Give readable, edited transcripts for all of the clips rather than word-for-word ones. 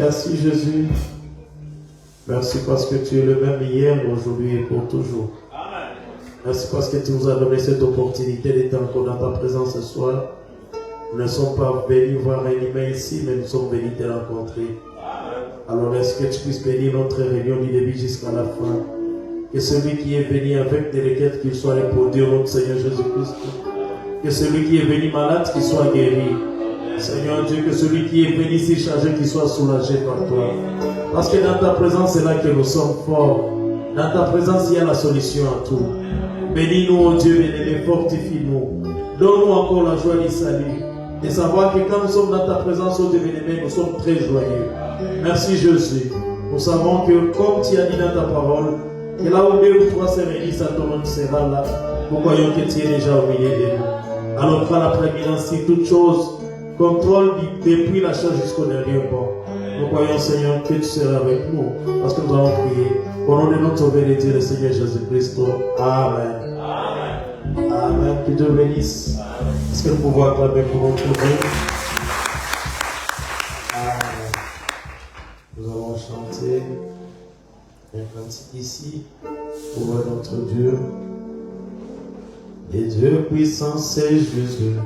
Merci Jésus. Merci parce que tu es le même hier, aujourd'hui et pour toujours. Merci parce que tu nous as donné cette opportunité d'être encore dans ta présence ce soir. Nous ne sommes pas venus voir un humain ici, mais nous sommes venus te rencontrer. Alors laisse que tu puisses bénir notre réunion du début jusqu'à la fin. Que celui qui est venu avec des requêtes, qu'il soit répondu au nom de Seigneur Jésus-Christ. Que celui qui est venu malade, qu'il soit guéri. Seigneur Dieu, que celui qui est venu si chargé, qu'il soit soulagé par toi. Parce que dans ta présence, c'est là que nous sommes forts. Dans ta présence, il y a la solution à tout. Bénis-nous, oh Dieu, bénis-nous, fortifie-nous. Donne-nous encore la joie du salut. Et savoir que quand nous sommes dans ta présence, oh Dieu béni, nous sommes très joyeux. Merci Jésus. Nous savons que comme tu as dit dans ta parole, que là où 2 ou 3 se réunissent à ton nom sera là. Nous croyons que tu es déjà au milieu de nous. Alors prends la prééminence sur toutes choses. Contrôle depuis la chose jusqu'au dernier point. Nous croyons Seigneur que tu seras avec nous. Parce que nous allons prier. Au nom de notre Sauveur et Dieu, le Seigneur Jésus-Christ. Amen. Amen. Amen. Que Dieu bénisse. Est-ce que nous pouvons acclamer pour notre Dieu? Amen. Nous allons chanter un cantique ici pour notre Dieu. Et Dieu puissant, c'est Jésus.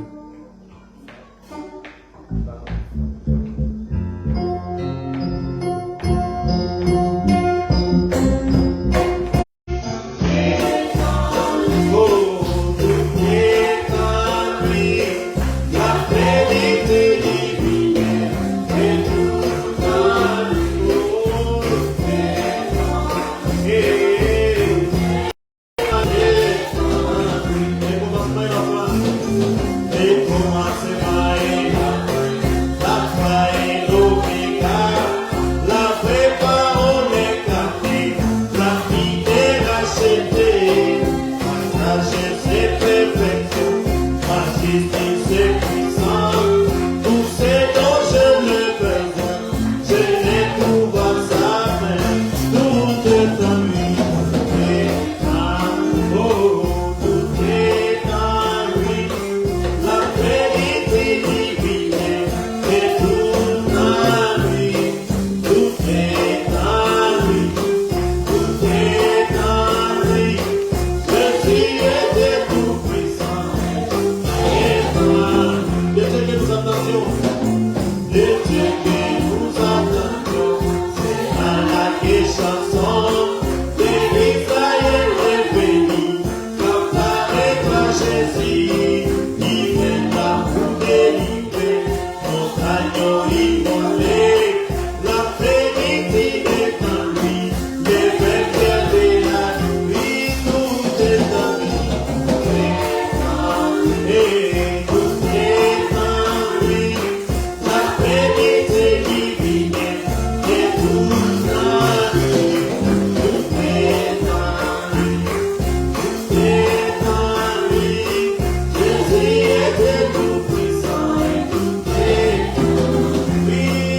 We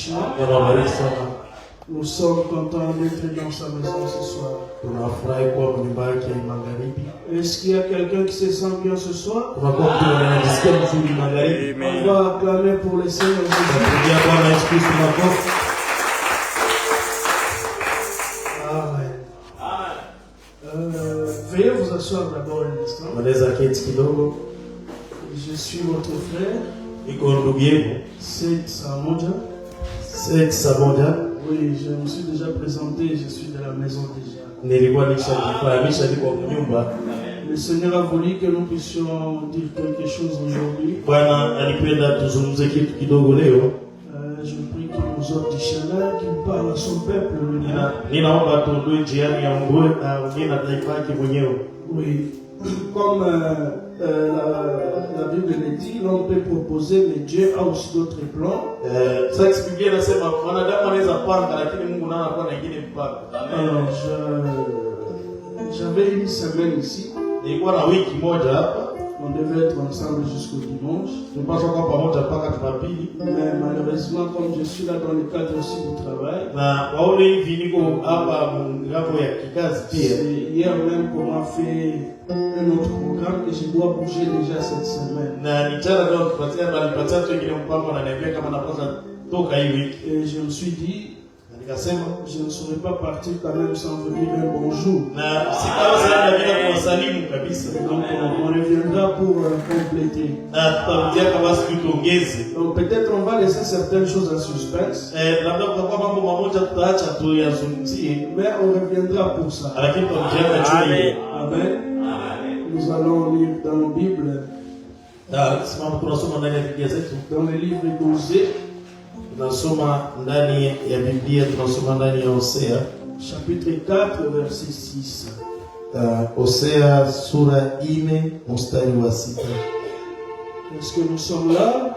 richement. Nous sommes contents d'être dans sa maison ce soir. Est-ce qu'il y a quelqu'un qui se sent bien ce soir? On va acclamer pour le Seigneur Jésus. Amen. Veuillez vous asseoir d'abord un instant. Je suis votre frère. C'est Samodia. Oui, je me suis déjà présenté, je suis de la maison déjà. Le Seigneur a voulu que nous puissions dire quelque chose aujourd'hui. Je prie qu'il nous offre du chaleur, qu'il parle à son peuple. Oui, comme la Bible le dit, l'homme peut proposer, mais Dieu a aussi d'autres plans. Alors, j'avais une semaine ici. On devait être ensemble jusqu'au dimanche. Mais malheureusement, comme je suis là dans le cadre aussi du travail, hier même qu'on a fait un autre programme et je dois bouger déjà cette semaine. Et je me suis dit, je ne serais pas parti quand même sans vous dire un bonjour. Donc on reviendra pour compléter. Donc peut-être on va laisser certaines choses en suspense. Mais on reviendra pour ça. Amen. Amen. Nous allons lire dans la Bible. Dans le livre d'Osée. Chapitre 4, verset 6. Hosea sura 4 mstari wa 6. Est-ce que nous sommes là?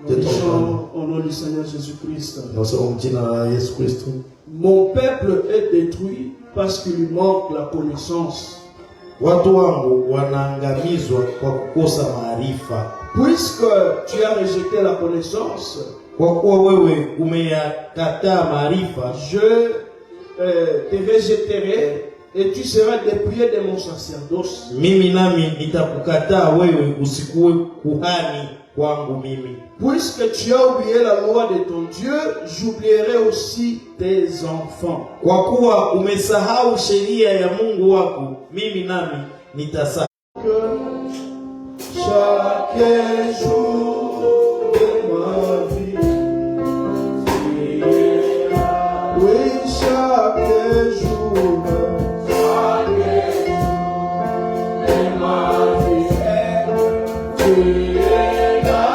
Nous sommes au nom du Seigneur Jésus-Christ. Mon peuple est détruit parce qu'il lui manque la connaissance. Puisque tu as rejeté la connaissance, je te rejetterai et tu seras dépouillé de mon sacerdoce. Puisque tu as oublié la loi de ton Dieu, j'oublierai aussi tes enfants. Chaque jour de ma vie, oui, chaque jour de ma vie, tu es là.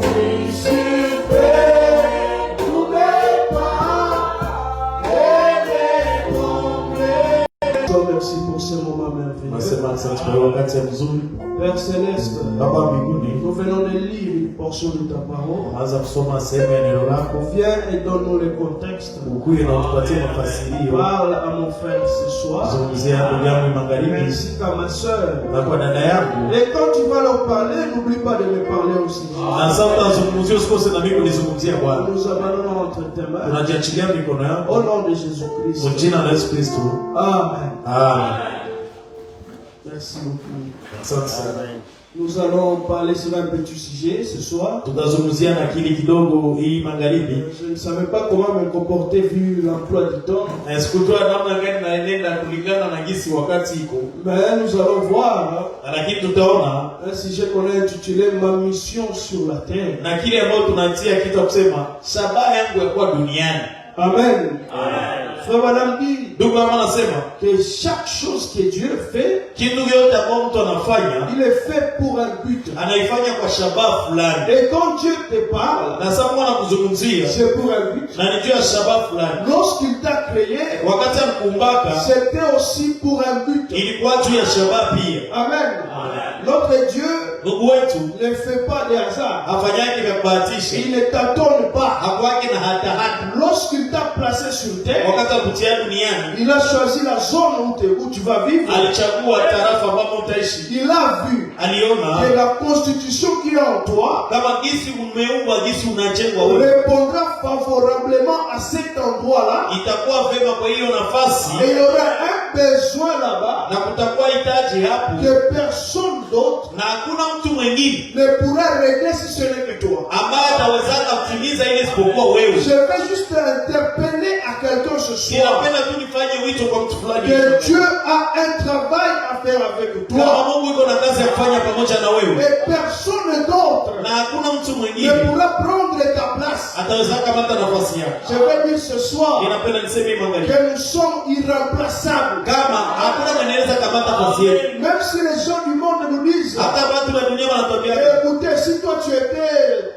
Tu surveilles tous mes pas et mes progrès. Merci pour ce moment merveilleux. Père Céleste, nous venons de lire une portion de ta parole. Viens et donne-nous le contexte. Parle à mon frère ce soir. Ainsi qu'à ma soeur. Et quand tu vas leur parler, n'oublie pas de me parler aussi. Nous abandonnons entre tes mains. Au nom de Jésus-Christ. Amen. Merci beaucoup. Amen. Nous allons parler sur un petit sujet ce soir. Je ne savais pas comment me comporter vu l'emploi du temps. Mais nous allons voir un sujet qu'on a intitulé Ma mission sur la terre. Amen. Frère Madame dit que chaque chose que Dieu fait, il est fait pour un but. Et quand Dieu te parle, c'est pour un but. Lorsqu'il t'a créé, c'était aussi pour un but. Amen. Notre Dieu ne fait pas de hasard. Il ne t'attend pas. lorsqu'il t'a placé sur terre, wakati akutia duniani, il a choisi la zone où tu vas vivre. alichagua tarafa ambapo utaishi. Il a vu Aliona que la constitution qui est en toi kama gisi umeumbwa, gisi unajengwa wewe, répondra favorablement à cet endroit-là. itakuwa vema kwa hiyo nafasi, Et il y aura un besoin là-bas na kutakuwa hitaji hapo, que personne d'autre na hakuna mtu mwingine ne pourra régler si ce n'est que toi. ambaye atawezaka kutimiza ile isipokuwa wewe. Je vais juste interpeller à quelqu'un ce soir Ninapenda tu nifanye wito kwa mtu fulani, que Dieu a un travail à faire avec kama toi. Mungu iko na kazi ya kufanya pamoja na wewe, Et personne d'autre na hakuna mtu ne mwingine pourra prendre ta place. ataweza kamata nafasi yako. Je vais dire ce soir Ninapenda niseme mangali que nous sommes irremplaçables. kama hakuna mwenye anaweza kamata nafasi yetu, Même si les gens du monde nous disent, hata watu wa dunia wanatuambia, écoutez, si toi tu étais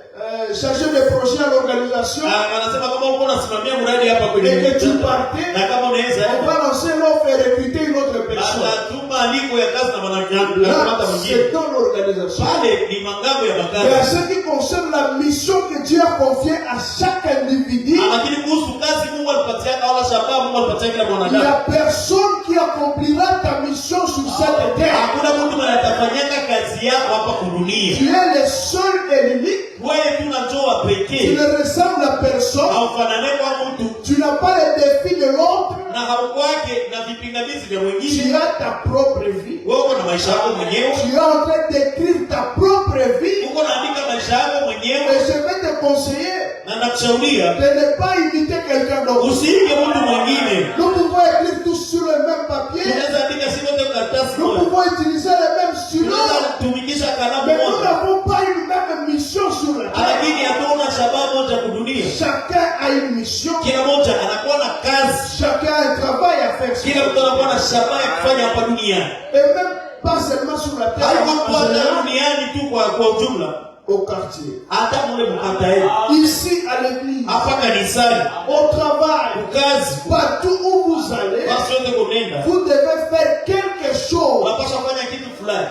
chargé de projet à l'organisation anasema kama uko unasimamia mradi hapa kwenye et que tu mkutano, partais, na kama unaweza on va lancer l'offre et recruter une autre personne. atatuma aliko ya kazi na mwanadamu Là, kamata mwingine, c'est dans l'organisation. pale ni mangambo ya Et à makazi. ce qui concerne la mission que Dieu a confiée à chaque individu, Lakini kuhusu kazi Mungu alipatiaka wala shabaha Mungu alipatiaka kila il n'y mwanadamu, a personne qui accomplira ta mission sur cette terre. hakuna mtu mwenye atafanyaka kazi yako hapa kudunia. Tu es le seul et l'unique. Wewe tu unatoa Tu pekee, ne ressembles à personne. haufanane kwa mtu Tu n'as pas les défis de l'autre. na haukwake na vipingamizi vya Tu mwingine. as ta propre vie. Wewe uko na maisha yako mwenyewe, Tu es en train d'écrire ta propre vie. uko naandika maisha yako mwenyewe, Et je vais te conseiller na nakushauria de ne pas imiter quelqu'un d'autre. usiige mtu mwingine. Nous pouvons écrire tous sur le même papier. Tunaweza andika si wote karatasi Nous moja, pouvons utiliser les mêmes stylos. tunaweza tumikisha kalamu Mais nous moja, n'avons pas une même mission sur la terre. lakini hatuna shabaha moja kudunia. Chacun a une mission. Kila moja anakuwa na kazi, Chacun a un travail à faire. kila mtu anakuwa na shabaha ya kufanya hapa duniani, Et même pas seulement sur la terre, haiko en tu hata général, duniani tu kwa ujumla, au quartier. hata mule mkata yetu, Ici à l'église, hapa kanisani, au travail, kazi, partout où vous allez, basi yote kunenda, vous devez faire quelque chose. unapaswa kufanya kitu fulani.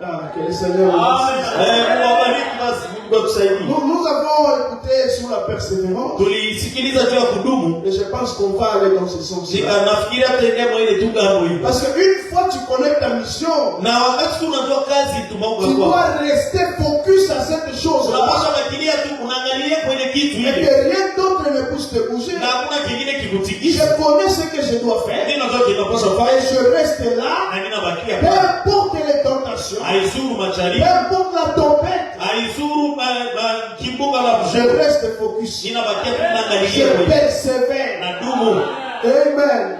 Ah, que le Seigneur vous bénisse. Mungu awabariki, basi Mungu akusaidie. Nous avons écouté sur la persévérance Tulisikiliza juu ya kudumu, et je pense qu'on va aller dans ce sens-là. nafikiri hata endemo ile tu gambo hivi, Parce qu'une fois tu connais ta mission, na wakati tu unajua kazi tu tumaunga kwa, dois rester focus à cette chose-là unapaswa bakilia tu unaangalia kwenye kitu et hivi, que rien d'autre ne puisse te bouger. na hakuna kingine Je kikutikisha. connais ce que je dois faire Ndio ndio kinapaswa et fanya, je reste là, na mimi nabakia peu hapa. importe les tentations, Haizuru peu majaribu, importe la tempête, haizuru kimbuga la je mshuko, reste focus. ninabakia tu Je naangalia kwenye persévère. na dumu. Amen.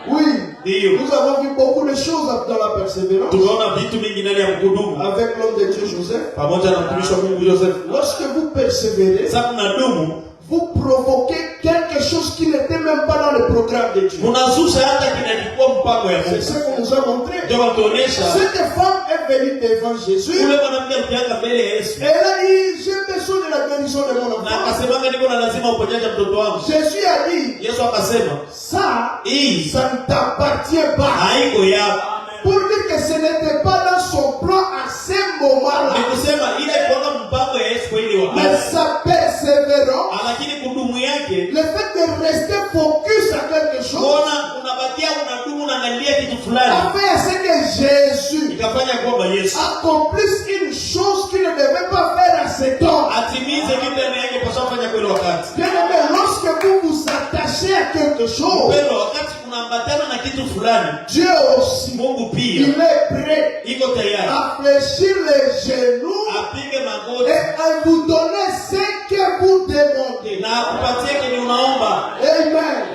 Oui, Ndio nous avons vu beaucoup de choses dans la persévérance tukaona vitu mingi ndani ya kudumu avec l'homme de Dieu Joseph. pamoja na mtumishi wa Mungu Joseph. Lorsque vous persévérez, Sasa mnadumu, vous provoquez quelque chose qui n'était même pas dans le programme de Dieu. mnazusha hata kinachukua mpango ya C'est Mungu. ce qu'on nous a montré. Ndio watuonesha Cette femme est venue devant Jésus. ule mwanamke alipoenda mbele ya Yesu Elle a dit, j'ai besoin de la guérison de mon na enfant. akasemanga, niko na lazima uponyaje mtoto wangu. Jésus a dit, Yesu akasema ça, hii ça ne t'appartient pas. haiko yako, Pour dire que ce n'était pas dans son plan à ce moment-là. ni kusema ile ilikuwa mpango ya Yesu kwa ile Mais wakati, sa persévérance, lakini kudumu yake, le fait de rester focus à quelque chose, kuona unabakia unadumu unaangalia kitu a fulani, fait à ce que Jésus ikafanya kwamba Yesu accomplisse une chose qu'il ne devait pas faire à cet homme. atimize kitu ndani yake pasha kufanya kwa ile wakati. Bien aimé, lorsque vous vous attachez à quelque chose, Pero wakati unaambatana na kitu fulani, Dieu aussi, Mungu pia il est prêt iko tayari à fléchir les genoux apige magoti et à vous donner ce que vous demandez. na akupatie kenye unaomba. Amen.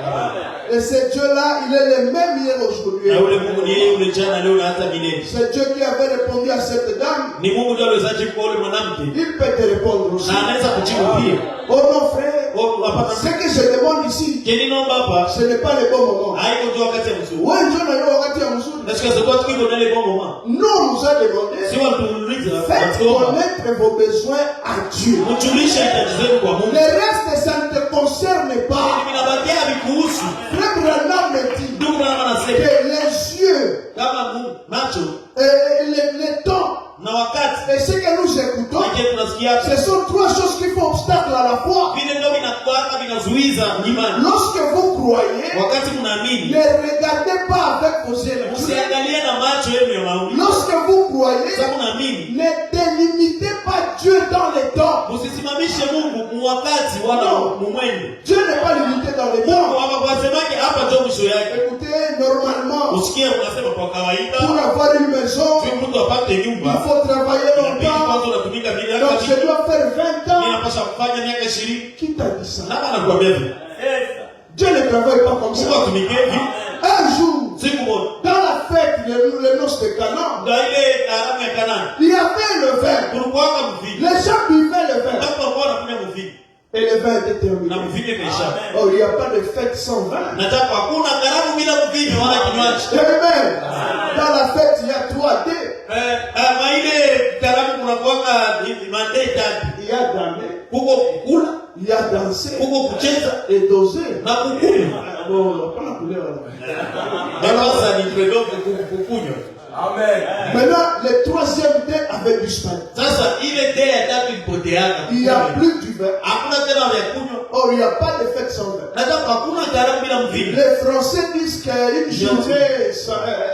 Et ce Dieu-là, il est le même hier aujourd'hui. Na ule Mungu ni yeye ule jana leo na hata milele. C'est Dieu qui avait répondu à cette dame. Ni Mungu ndiye aliwezaje kwa ule mwanamke, Il peut te répondre aussi. na anaweza kujibu pia. Oh non, frère. Oh, hapana, Ce que je demande ici, kenye naomba hapa ce n'est pas le bon moment. haiko tu wakati ya mzuri. Ouais, Dieu n'a pas wakati ya mzuri. Est-ce que c'est quoi tu veux donner les bons moments? Nous, on nous a demandé, Si watu tuuliza, faites connaître vos besoins à Dieu. mjulishe hitaji zenu kwa Mungu. Le reste, ça ne te concerne pas. Vinabakia vikuhusu. Frère Branham me dit Ndugu na anasema que les yeux, kama Mungu macho le temps na wakati et ce que nous écoutons, yake tunasikia ce sont trois choses qui font obstacle à la foi. vile ndio vinakuwa vinazuiza imani. Lorsque vous croyez, Wakati mnaamini, ne regardez pas avec vos yeux. usiangalie na macho yenu ya maombi. Lorsque vous croyez, Sasa mnaamini, ne délimitez pas Dieu dans les temps. msisimamishe Mungu mwakati wala mumwendo. Dieu n'est pas limité dans les Mungu temps. hapa kwa semake hapa ndio mwisho yake. Écoutez, normalement, Usikie unasema kwa kawaida, pour avoir une maison, mtu apate il nyumba, faut travailler inabidi longtemps. kwanza unatumika miaka Donc je 10. dois faire 20 ans. Ninapaswa kufanya miaka 20. Qui t'a dit ça? Nani anakuambia hivyo? Dieu ne travaille pas comme Mungu ça. atumike hivi. Un jour, Siku moja dans la fête, les noces de Canaan, ndio ile karamu ya Kanani. il y avait le vin. Kulikuwa mvinyo. Les gens buvaient le vin. Watu walikuwa wanakunywa mvinyo. Et le vin était terminé. Na mvinyo imeisha. Oh, il n'y a pas de fête sans vin. Nataka hakuna karamu bila mvinyo wala kinywaji. Amen. Dans la fête, il y a 3D. Ile karamu kunakuwa mandate tatu. Il y a damer, Kuko kukula, il y a danser kuko kucheza et doser. na kukunywa. Bon, on va pas la couleur. Sasa ni predominant kukunywa. Maintenant, le troisième dé avait disparu. Sasa ile day ya tatu ilipoteana. Il n'y a plus du vin. Hakuna tena vya kunywa. Or, il n'y a pas de fête sans vin. Nataka hakuna karamu bila mvinyo. Les Français disent qu'une journée,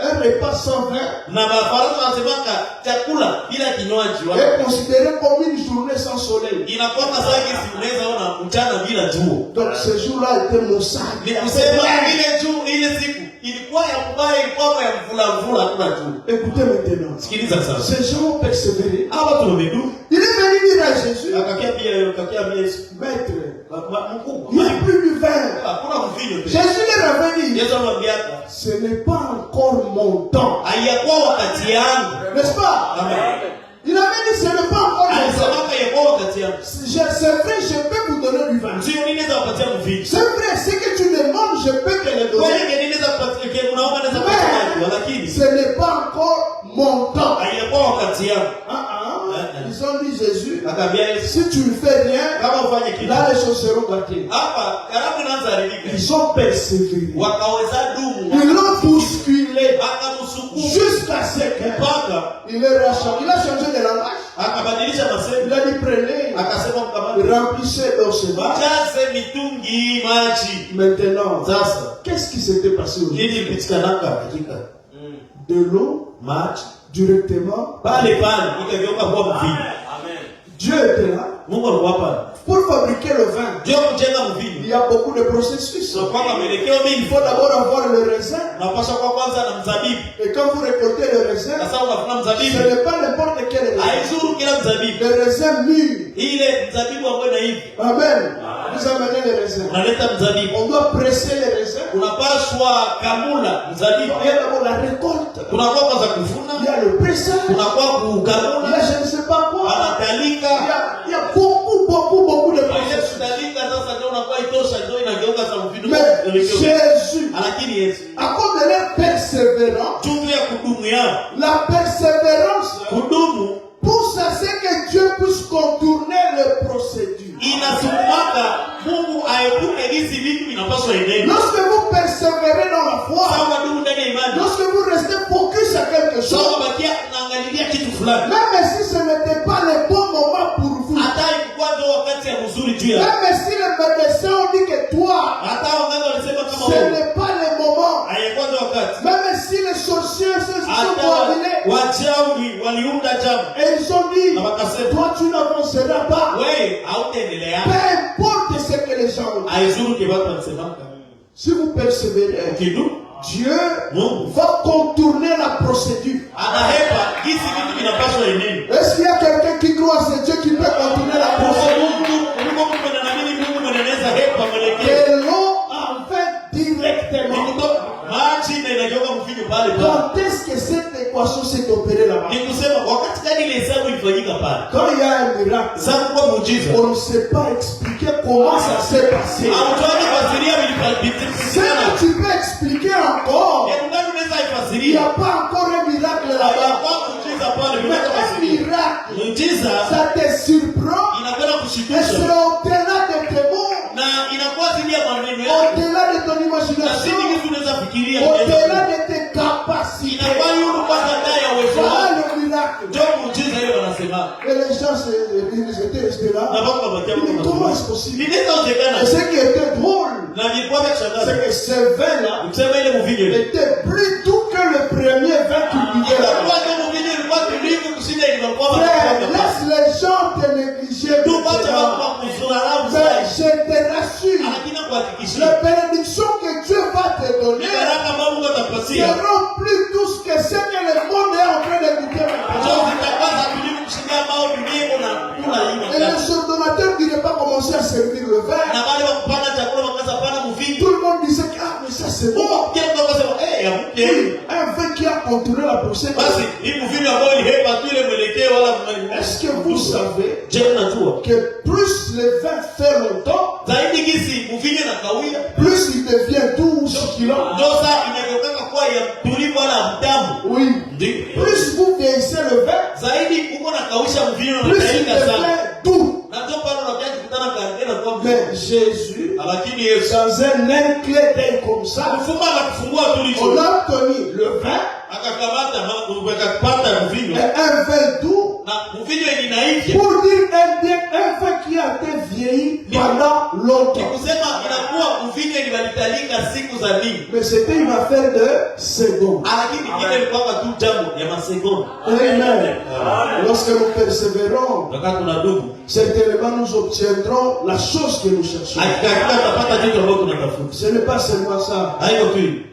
un repas sans vin Na Wafaransa wanasemaka chakula bila kinywaji est considéré comme une journée sans soleil. inakuwa sasa hivi unaweza ona mchana bila jua. Donc ce jour-là était maussade. Ni kusema ile siku ilikuwa ya mbaya, ilikuwa ya mvula hakuna jua. Écoutez maintenant. Sikiliza sasa. Ces gens ont persévéré. Hawa tumedu. Il est venu dire à Jésus, Akakia Yesu. Maître, Mkubwa. il n'y a plus du vin. Hakuna mvinyo. Jésus leur avait dit, Yesu anamwambia ce n'est pas encore mon temps. hayakuwa wakati yangu. N'est-ce pas? Amen. Il avait dit, ce n'est pas encore mon temps. Alisema hayakuwa wakati yangu. C'est vrai, je peux vous donner du vin. Sio nini za kupatia mvinyo. C'est vrai, ce que tu demandes, je peux te le Kwa donner. hiyo nini za kupatia unaomba naweza kupatia lakini Ce n'est pas encore mon temps. hayakuwa wakati yangu. Ils ont dit Jésus, Akaambia Yesu, si tu ne fais rien, kama ufanye kitu là les choses seront gâtées. hapa karamu inaanza haribika. Ils ont persévéré. Wakaweza dumu. Ils l'ont bousculé Akamsukuma jusqu'à ce mpaka qu'il a changé de langage. akabadilisha masemo. Il a dit prenez, Akasema mkamate. remplissez dans ce vase. Jaze mitungi maji. Maintenant, Sasa qu'est-ce qui s'était passé aujourd'hui? nini ilipitikana hakika? De l'eau, Maji directement. pale ikageuka kuwa mvinyo. Dieu était là. Mungu alikuwa pale. Pour fabriquer le vin, Ndio kujenga il mvinyo. y a beaucoup de processus. So kwa mwelekeo Il mingi. faut d'abord avoir le raisin. Unapaswa kwa kwanza na mzabibu. Et quand vous récoltez le raisin, Sasa unafuna ce mzabibu. n'est pas n'importe quel raisin. Haizuru kila mzabibu. Le raisin mûr. Ile mzabibu ambayo na hivi. Amen. Vous amenez le raisin. Unaleta mzabibu. On doit presser le raisin. Unapaswa kamula mzabibu. Il y a d'abord la récolte. Kunakuwa kwanza kuvuna. Il y a le pressage. Kunakuwa Il y kukamula. a je ne sais pas quoi. Anatalika. Il y a beaucoup de Ile processus. kutalika sasa ndio unakuwa itosha ndio inageuka sasa mvinyo. Mais Jésus, Lakini Yesu à cause de leur persévérance, juu ya kudumu yao. la persévérance Kudumu pousse à ce que Dieu puisse contourner les procédures. inasukumaka Mungu aepuke hizi vitu vinapaswa endeni. Lorsque vous persévérez dans la foi, Sawa dumu ndani ya imani. lorsque vous restez focus à quelque chose, Sawa bakia naangalilia kitu fulani. même si ce n'était pas le bon moment pour vous, Hata ilikuwa ndio wakati ya mzuri juu ya. même si les médecins ont dit que toi, Hata wanganga walisema kama ce wewe. n'est pas le moment, Haikuwa ndio wakati. même si les sorciers se sont Hata coordonnés, wachawi waliunda jambo. et ils ont dit, Na wakasema toi tu n'avanceras pas, wewe hautaendelea. peu importe ce que les gens ont dit. Haizuru kibatu wanasema. Si vous persévérez, Kidu Dieu Mungu va contourner la procédure. anahepa hizi vitu vinapaswa endeni. Est-ce qu'il y a quelqu'un qui croit à ce Dieu qui peut contourner la procédure? Mungu mwenye Mungu mweneneza hepa mwelekeo. Que l'eau en fait directement. Maji na inageuka mvinyo pale pale. Quand est-ce que cette équation s'est opérée là-bas? Ni kusema wakati gani ile hesabu ilifanyika pale? Quand il y a un miracle, Sasa kwa muujiza. on ne sait pas expliquer comment ça s'est passé. Hautoki fasiria Ce vilipita. que tu peux expliquer encore, Hebu ngani unaweza il n'y ifasiria? a pas encore un miracle là-bas. Kwa muujiza pale Mais bila un fasiria. miracle, Muujiza ça te surprend inakwenda et kushitusha c'est au-delà de tes mots, na inakuwa zidi ya maneno yako. au-delà de ton Na imagination, zidi kitu unaweza fikiria. au-delà de tes capacités. Inakuwa yule kwanza ndani ya uwezo Voilà wako. le miracle. Ndio muujiza hiyo wanasema. Et les gens ils étaient restés là. Mais comment est-ce possible? Et ce qui était drôle, c'est que ce vin-là était plus doux que le premier vin qu'ils buvaient là. Frère, laisse les gens te négliger. Mais je te rassure, les bénédictions que Dieu va te donner seront plus douces que ce que le monde est en train d'écouter maintenant. Et les ordonnateurs qui n'ont pas commencé à servir le vin, tout le monde disait que mais ça c'est bon. Un vin qui a contourné la procédure. Est-ce que vous savez que plus le vin fait longtemps, plus il devient doux, succulent? Oui. Plus vous vieillissez le vin, plus il devient doux. Mais Jésus, dans un inclé d'œil comme ça, on a connu le vin et un vin doux pour dire un vin qui a été vieilli pendant longtemps. Mais c'était une affaire de secondes. Amen. Lorsque nous persévérons, certainement nous obtiendrons la chose que nous cherchons. Ce n'est pas seulement ça.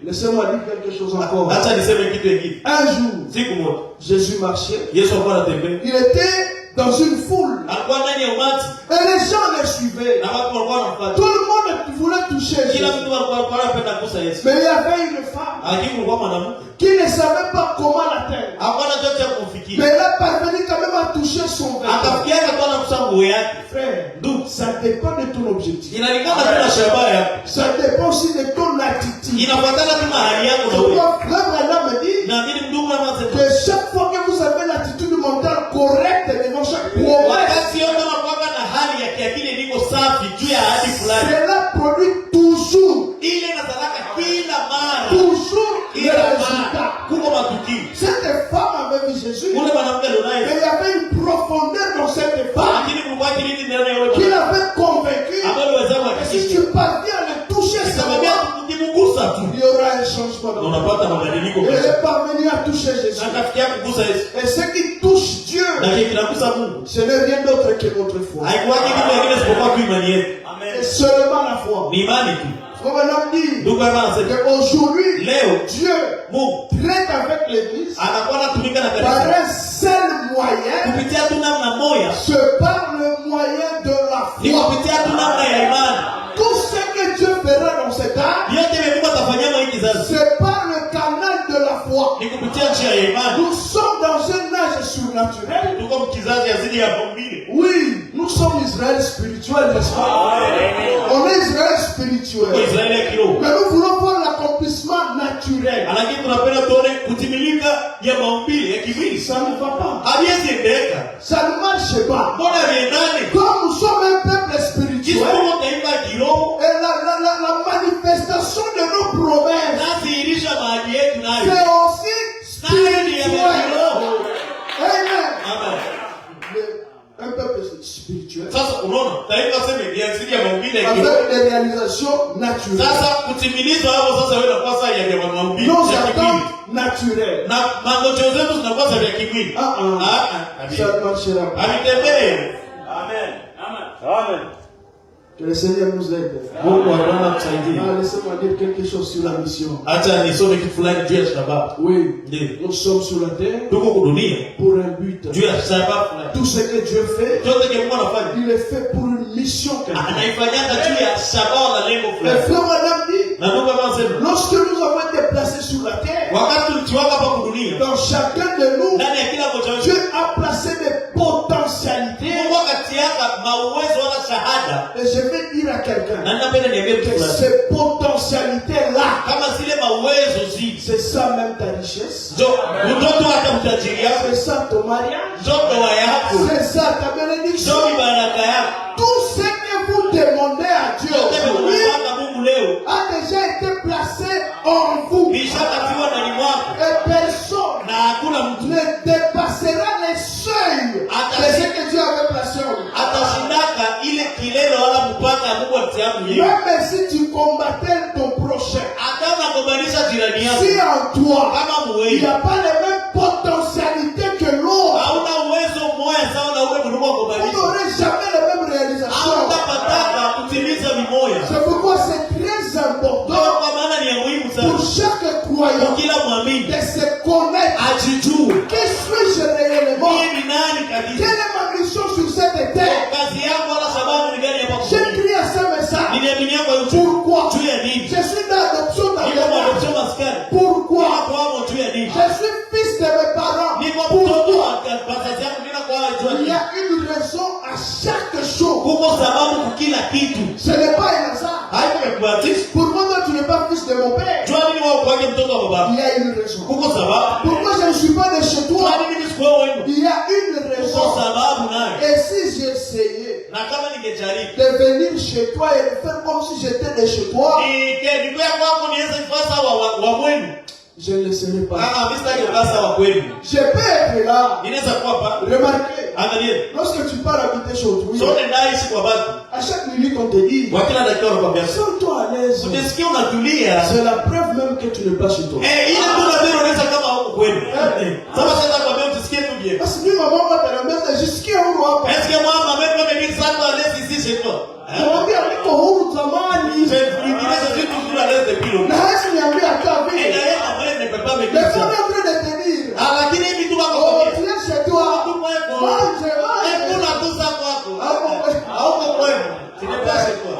Laissez-moi dire quelque chose encore. Un jour, Jésus marchait. Il était dans une foule. Et les gens les suivaient. Tout le monde voulait toucher Jésus. Mais il y avait une femme qui ne savait pas comment l'atteindre. Mais elle a parvenu quand même à toucher son vêtement. Frère, ça dépend de ton objectif. Ça dépend aussi de ton attitude. Me dit que chaque fois que vous avez l'attitude mentale correcte devant chaque promesse, cela produit toujours le résultat. Cette femme avait vu Jésus, mais il y avait une profondeur dans cette femme qui l'avait convaincu que si tu parviens à le toucher, il y aura un changement. Elle est parvenue à toucher Jésus. Et ce qui touche Dieu, ce n'est rien d'autre que notre foi. Et seulement la foi. Comme on a dit qu'aujourd'hui, Dieu traite avec l'Église par un seul moyen, c'est par le moyen de la foi. Tout ce que Dieu fera dans cet âge, c'est par le canal de la foi. Nous sommes dans un âge surnaturel. Oui, nous sommes Israël spirituel, n'est-ce pas? On est Israël spirituel. Mais nous voulons voir l'accomplissement naturel. Ça ne va pas. Ça ne marche pas. Comme nous sommes un peuple spirituel, et la manifestation de nos promesses, c'est aussi spirituel. Amen. Un peuple spirituel avec des réalisations naturelles. Nos attentes naturelles. Ça ne marchera pas. Amen. Que le Seigneur nous aide. Laissez-moi dire quelque chose sur la mission. Oui, nous sommes sur la terre pour un but. Tout ce que Dieu fait, il est fait pour une mission. Lorsque nous avons été placés sur la terre, dans chacun de nous, Dieu a placé des potentialités. Et je vais dire à quelqu'un que ces potentialités-là, c'est ça même ta richesse, c'est ça ton mariage, c'est ça ta bénédiction. Tout ce que vous demandez à Dieu a déjà été placé en vous. Et personne ne dépassera les seuils mpaka Mungu atiamu yeye. Même si tu combattais ton prochain, Hata unakobanisha jirani yako. si en toi, Kama il muwei. n'y a pas les mêmes potentialités que l'autre, Hauna uwezo mmoja sawa na ule mtu vous kukobanisha. n'aurez jamais les mêmes réalisations. Hautapataka kutimiza mimoja. C'est pourquoi c'est très important Kwa maana ni ya muhimu pour sana. chaque croyant Kila muamini de se connaître. ajijue. Qui suis-je réellement? Mimi ni nani kabisa? Quelle est ma mission sur cette terre? Kazi yangu wala sababu ni gani hapa J'ai kuhubiri? crié à ce message. Niliamini yangu ya Pourquoi? juu ya nini? Je suis d'adoption dans Niko le kwa monde. adoption maskani. Pourquoi? Niko hapo juu ya nini? Je suis fils de mes parents. Niko mtoto Pourquoi? wa wazazi yangu, nina kwa juu ya Il y nini? a une raison à chaque chose. Kuko sababu kwa kila kitu. Ce n'est pas un hasard. Haiko ya kubahatisha. Pourquoi toi tu n'es pas fils de mon père? Jua nini wao kwake mtoto wa baba? Il y a une raison. Kuko sababu. Pourquoi je ne suis pas de chez Jua toi? nini mimi sikuwa wenu? Il y a une Kuko raison. sababu nayo. Et si j'essayais Na kama ningejaribu. de venir chez toi et de faire comme si j'étais de chez toi, Niko ya kwako niweze kufasa wa mwenu. je ne le serais pas. Mimi sitaki kufasa wa kwenu. Je peux être là. Ninaweza kuwa hapa. Remarquez, Angalia. lorsque tu pars habiter chez autrui, Sote ndaishi kwa watu. à chaque minute on te dit, Kwa kila dakika wanakuambia, sens-toi à l'aise. "Unasikia unatulia." C'est la preuve même que tu n'es pas chez toi. Ile tu ndio unaonyesha kama huko kwenu. Sasa sasa kwa mimi tusikie tu bien. Parce que lui, maman va te remettre jusqu'à où on va. Est-ce que moi ma mère peut me dire ça toi laisse ici chez toi? Kumwambia niko huru zamani. Je suis toujours à l'aise depuis longtemps. Na hawezi niambia hata Et vile. d'ailleurs ma mère ne peut pas me Mais dire on ça. est en train de te dire, Lakini hivi tu wako oh, kwa tu es chez toi. tu kwako. Mange, mange. Kuna tu za kwako. Hauko kwenu. Tu n'es pas chez toi.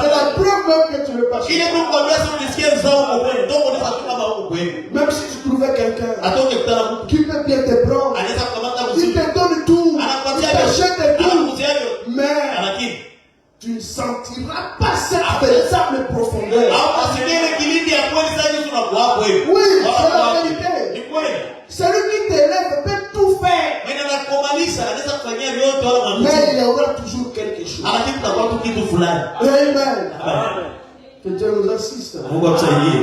C'est la preuve même que tu n'es pas chez Ile tu kwambia sasa unisikie mzao huko kwenu. Ndio unaweza tu kama huko kwenu. toi. Même si tu trouvais quelqu'un Atoke kutana mtu. qui peut bien te prendre, Anaweza kukamata il mzuri. te donne tout, il Anakupatia t'achète tout, anakupatia hivyo. mais Lakini tu ne sentiras pas cette véritable profondeur. hautasikia ile kilindi ya kweli sasa hivi tunakuwa hapo hivi. Oui, c'est la vérité. Ni kweli. Celui qui t'élève peut tout faire, Mwenye anakukomalisha anaweza kufanyia vyote wala mais mwanamke. il y aura toujours quelque chose. Lakini tutakuwa tu kitu fulani. Amen. Que Dieu nous assiste. Mungu atusaidie.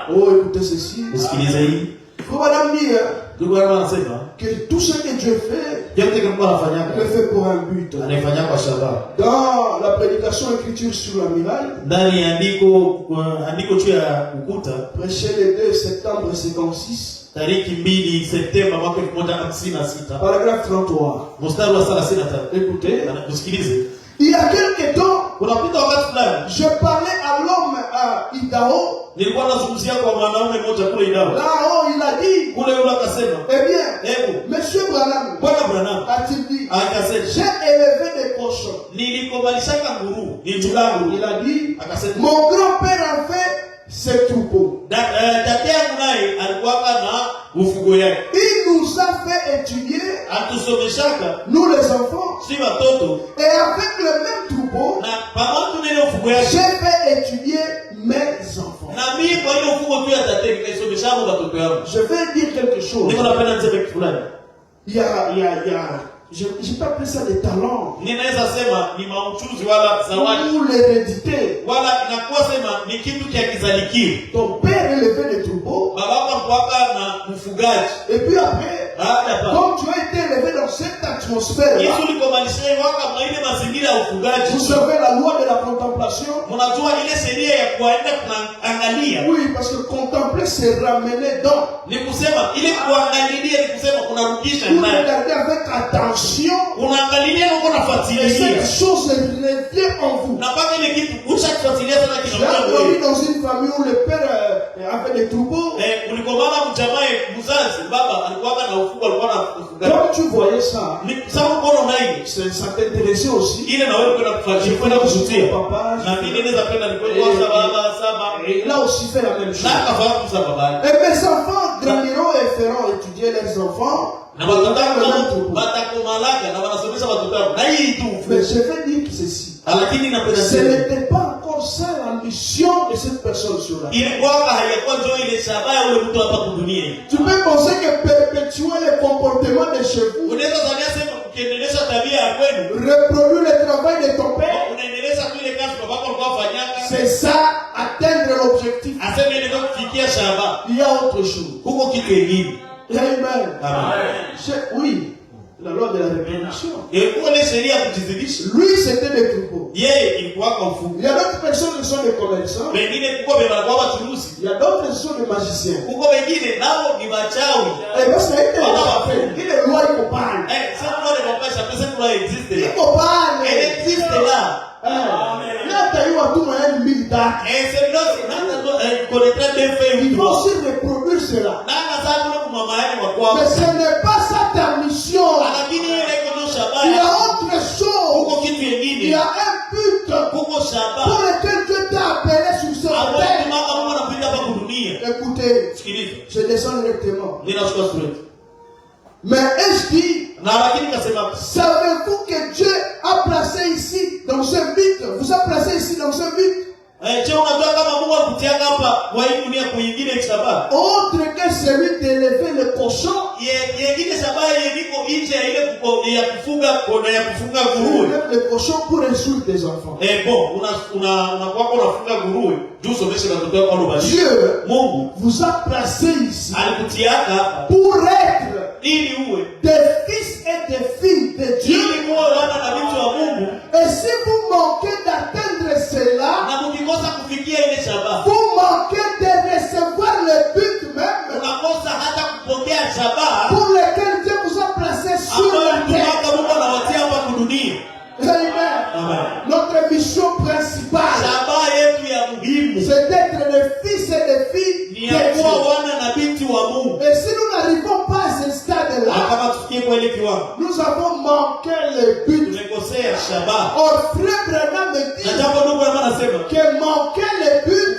Oh, écoutez ceci. Usikilize hii. Il faut madame dire Ndugu wangu anasema, que tout ce que Dieu fait, yote kama il le anafanyaka, fait pour un but. anaifanya kwa shabaha. Dans la prédication écriture sur la muraille, Ndani ya andiko juu ya ukuta, prêché le 2 septembre 56, tariki 2 Septemba mwaka 1956, paragraphe 33. mstari wa 35. Écoutez, Usikilize. il y a quelque temps, Kunapita wakati fulani, je parlais à l'homme à Idaho. nilikuwa nazungumzia kwa mwanaume mmoja kule Idaho. Là-haut, il a dit, Kule yule akasema, eh bien, hebu Monsieur Branham, Bwana Branham a-t-il dit, akasema, j'ai élevé des cochons. nilikobalishaka nguru, ni mchungaji. Il a dit, Akasema, mon grand-père en fait ses troupeaux. dada yangu naye alikuwaka na ufugo yake. Il nous a fait étudier, Atusomeshaka nous les enfants, si watoto et avec le même troupeau, na pamoja na ile ufugo yake. j'ai fait étudier mes enfants. Na mimi kwa hiyo ufugo tu ya tate nikaisomesha hapo watoto yangu. Je vais dire quelque chose. Niko napenda niseme kitu fulani. Il y a, j'ai pas appelé ça des talents Ninaweza sema ni mauchuzi wala zawadi ou l'hérédité. wala inakuwa sema ni kitu cha kizalikio. Ton père élevait des troupeaux, Baba wako alikuwa na mfugaji. et puis après, Baada ya comme tu as été élevé dans cette atmosphère, Yesu likomalisha waka mwa ile mazingira ya ufugaji. vous savez la loi de la contemplation. Mnajua ile sheria ya kuenda kuangalia. Oui, parce que contempler, c'est ramener dans. Ni kusema ile kuangalia ni kusema kunarudisha Vous ndani. regardez avec attention, Unaangalia na uko et nafuatilia. cette chose revient en vous. Na mpaka ile kitu ushakifuatilia sana J'ai kinakuwa grandi wewe. dans une famille où le père avait des troupeaux. Ulikomana mjamae mzazi baba alikuwa na ufugo alikuwa na ufugaji. Quand tu voyais ça, Ni sababu kono nai ça t'intéressait aussi. ile na wewe kwenda kufuatilia kwenda kusutia. Papa, Na mimi naweza kwenda ni kwa baba saba. et il a aussi fait la même chose. Na kafahamu za baba. Et mes enfants grandiront et feront étudier leurs enfants. Na watoto wangu watakomalaka na wanasomesha watoto wangu. Na hii tu. Mais je vais dire ceci. Lakini napenda Ce n'était pas encore ça la mission de cette personne sur la terre. ilikuwa hayakuwa ndio ile shabaha ule mtu hapa kudunia hii. Tu peux penser que perpétuer le comportement de chez vous, Unaweza zania sema ukiendeleza tabia ya kwenu, reproduire le travail de ton père, unaendeleza tu ile kazi baba yako alikuwa afanyaka. c'est ça, atteindre l'objectif. Aseme ile ndio kufikia shabaha. Il y a autre chose. Huko kitu kingine. Amen. Amen. Oui, La loi de la reproduction. Ilikuwa ile sheria ya kujizidisha. Lui, c'était des troupeaux. Yeye ilikuwa kwa ufugo. Il y a d'autres personnes qui sont des commerçants. Wengine kuko beba wachuruzi. Il y a d'autres qui sont des magiciens. Kuko wengine nao ni wachawi. Et bien, ça a été il est loi, il faut parler. Cette loi ne va pas changer, cette loi existe Il là. faut parler. Elle existe là. Là, tu as eu à tout moyen militaire. Et c'est là que connaîtra bien fait. Il faut aussi reproduire cela. Mais ce n'est pas ça ta mission. Il y a autre chose. Il y a un but pour lequel Dieu t'a appelé sur cette terre. Écoutez, je descends directement. Mais est-ce dit, savez-vous que Dieu a placé ici dans ce but? Vous a placé ici dans ce but? Autre que celui d'élever le cochon, le cochon pour insulter tes enfants. Dieu vous a placé ici pour être des fils et des filles de Dieu. Et si vous manquez d'atteindre cela, vous manquez de recevoir le but même pour lequel Dieu vous a placé sur la terre. Amen. Notre mission principale, c'est d'être les fils et les filles de Dieu. Et si nous n'arrivons pas à ce stade-là, nous avons manqué le but. Or, frère Branham me dit que manquer le but,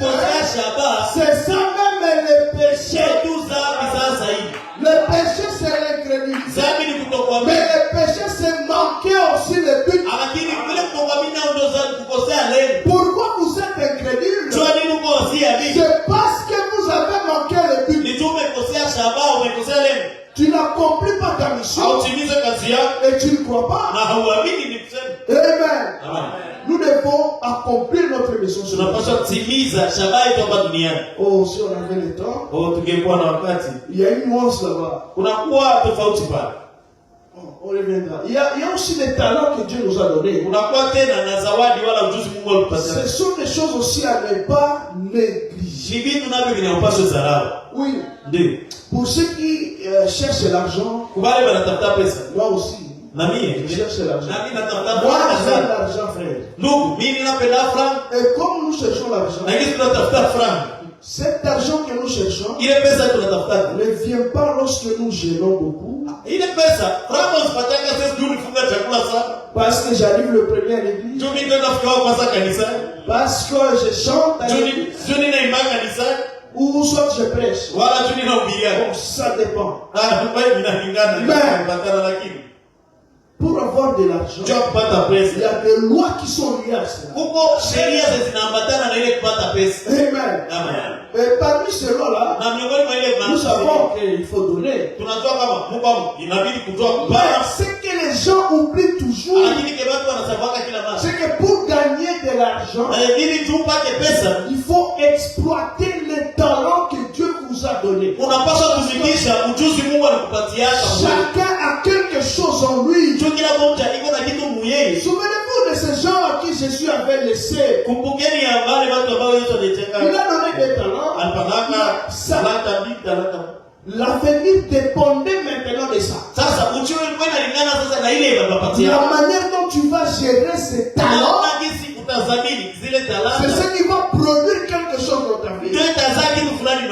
c'est ça même le péché. Le péché, c'est l'incrédulité. Mais le péché, c'est manquer aussi le but. Pourquoi vous êtes incrédule? C'est parce que vous avez manqué le but. Tu n'accomplis pas ta mission et tu ne crois pas. Amen. Nous devons accomplir notre mission. Oh, si on avait le temps, il y a une nuance là-bas. On reviendra. Il y a aussi des talents que Dieu nous a donnés. Ce sont des choses aussi à ne pas négliger. Oui. Pour ceux qui cherchent l'argent, moi aussi. Je cherche l'argent. Moi, j'aime l'argent, frère. Et comme nous cherchons l'argent, cet argent que nous cherchons ne vient pas lorsque nous gênons beaucoup. Parce que j'arrive le premier à l'église. Parce que je chante à l'église. Ou soit je prêche. Bon, ça dépend. Mais pour avoir de l'argent, il y a des lois qui sont liées à cela. Amen. Et parmi ces lois-là, nous savons qu'il faut donner. Mais ce que les gens oublient toujours, c'est que pour gagner de l'argent, il faut exploiter les talents que Dieu vous a donnés. Chacun a quelque chose en lui. Souvenez-vous de ces gens à qui Jésus avait laissé. Il a donné des talents. L'avenir dépendait maintenant de ça. La manière dont tu vas gérer ces talents, c'est ce qui va produire quelque chose dans ta vie.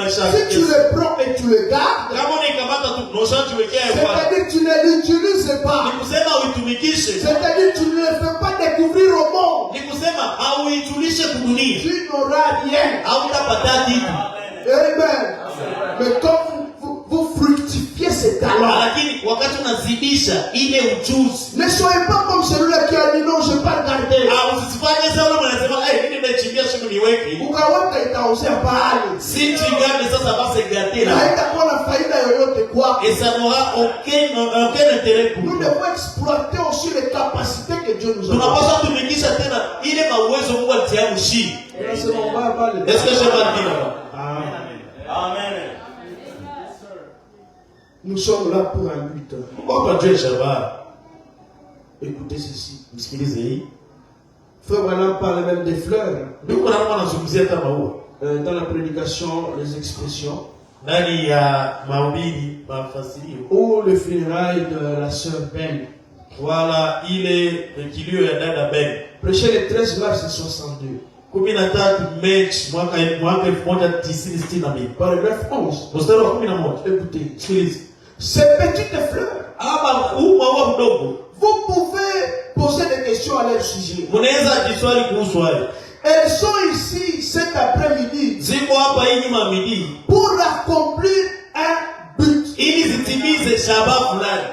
Si tu le prends et tu le gardes, c'est-à-dire que tu ne l'utilises pas. C'est-à-dire que tu ne le fais pas découvrir au monde. Tu n'auras rien. Amen. Mais quand vous fructifiez ces talents, ne soyez pas comme celui-là qui a dit non, je ne vais pas regarder. Ukaweka itauzia pahali. Haitakuwa na faida yoyote kwako. Nous devons exploiter aussi les capacités que Dieu nous a données. Est-ce que je vais dire? Amen. Nous sommes là pour un but. Pourquoi Dieu Shabbat? Écoutez ceci. Msikilize hii. Frère Branham parle même des fleurs. Ndugu na mama anazungumzia hata maua. Dans la prédication, les expressions. Ndani ya mahubiri mafasirio. Ou le funérailles de la sœur Ben. Wala ile kilio ya dada Ben. Prêché le 13 mars 62. 13 Machi mwaka 1962. Paragraphe 11. Mstari wa 11. Écoutez. Sikiliza. Ces petites fleurs. Ama huu maua mdogo. Vous pouvez poser des questions à leur sujet. Munaweza kiswali kuhusu hayo. Elles sont ici cet après-midi. Ziko hapa hii nyuma midi. Pour accomplir un but. Ili zitimize shabaha fulani.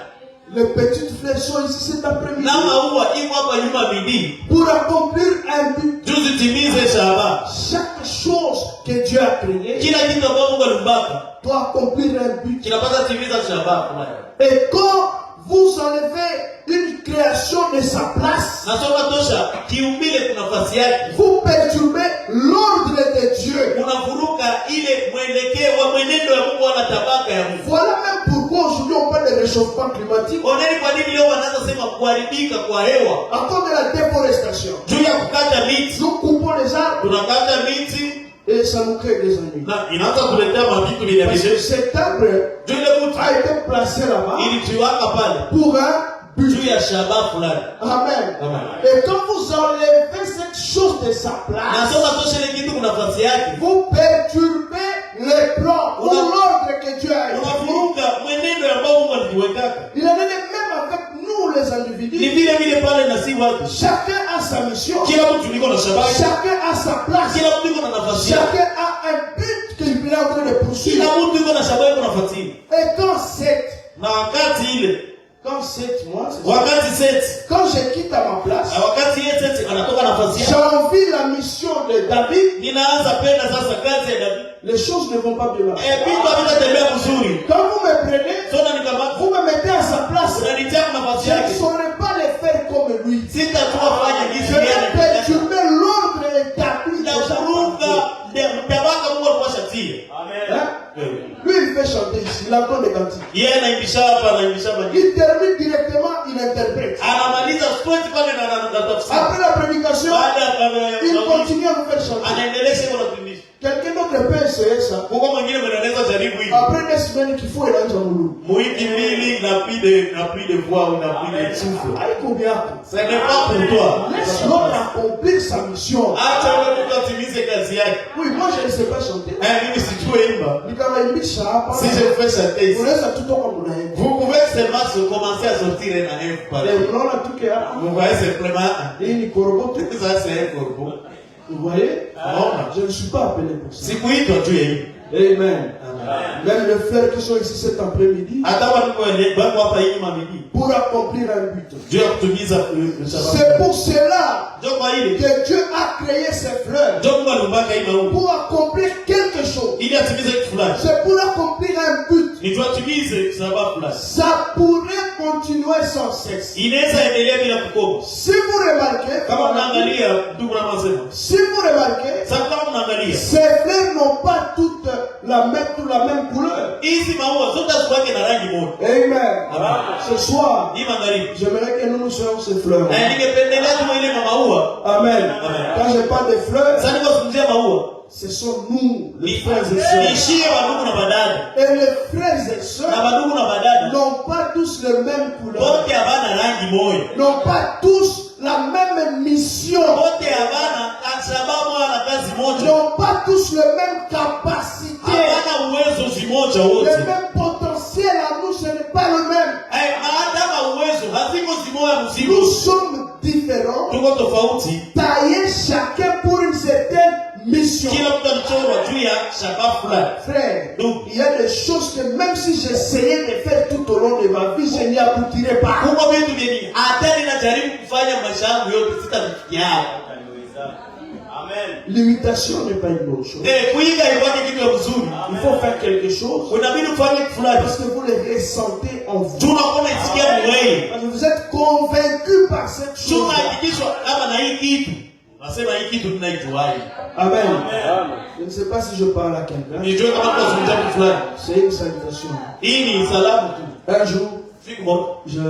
Les petites fleurs sont ici cet après-midi. Na maua iko hapa nyuma midi. Pour accomplir un but. Juu zitimize shabaha. Chaque chose que Dieu a créée. Kila kitu ambacho Mungu alimbaka doit accomplir un but. kinapaswa timiza shabaha fulani. Et quand vous enlevez une création de sa place, na soka tosha kiumbile kuna nafasi yake, vous perturbez l'ordre de Dieu. Unavuruka ile mwelekeo wa mwenendo ya Mungu na tabaka ya Mungu. Voilà même pourquoi aujourd'hui on parle de réchauffement climatique. Oneni kwa nini leo wanaanza sema kuharibika kwa hewa? À cause de la déforestation. Juu ya kukata miti. Nous coupons les arbres. Tunakata miti. Et ça nous crée des ennuis. Na inaanza kuletea mavitu vile Parce que cet arbre a été placé là-bas pour un but. Amen. Et quand vous enlevez cette chose de sa place, vous perturbez les plans ou l'ordre que Dieu a établi. Il en est même avec nous les individus. Chacun a sa mission. Chacun a sa place. Chacun a un but qu'il est en train de poursuivre. Et quand quand je quitte à ma place, j'envie la mission de David, les choses ne vont pas bien. Quand vous me prenez, vous me mettez à sa place. Je ne saurais pas les faire comme lui. Je vais perturber l'ordre établi. Lui il fait chanter ici, il entend les cantiques. Il termine directement, il interprète. Après la prédication, il continue à vous faire chanter. Quelqu'un d'autre peut essayer ça. Après des semaines qu'il faut, il a déjà voulu. Ce n'est pas pour toi. Laisse l'autre accomplir sa mission. Oui, moi je ne sais pas chanter. Si je fais chanter ici, vous pouvez seulement commencer à sortir un œuf par vous voyez simplement, ça c'est un corbeau. Vous voyez? Je ne suis pas appelé pour ça. Amen. Même les frères qui sont ici cet après-midi, pour accomplir un but. C'est pour cela que Dieu a créé ces fleurs. Pour accomplir quelque chose. C'est pour accomplir un but. Ça pourrait continuer sans cesse. Si vous remarquez, ces fleurs n'ont pas toutes la même couleur. Amen. Ce soir, j'aimerais que nous soyons ces fleurs. Amen. Quand je parle des fleurs, ce sont nous, les frères et sœurs. Et les frères et sœurs n'ont pas tous les mêmes couleurs. N'ont pas tous la même mission. N'ont pas tous les mêmes capacités. Le même potentiel à nous, ce n'est pas le même. Nous sommes différents, taillés chacun pour une certaine mission. Frère, il y a des choses que même si j'essayais de faire tout au long de ma vie, je n'y aboutirais pas. L'imitation n'est pas une bonne chose. Il faut faire quelque chose parce que vous le ressentez en vous. Parce que vous êtes convaincu par cette chose. Nasema hiki kitu tunaijuai. Amen. Je ne sais pas si je parle à quelqu'un. Nijue kama tunazungumza kitu fulani. C'est une salutation. Hii ni salamu tu. Un jour, Siku moja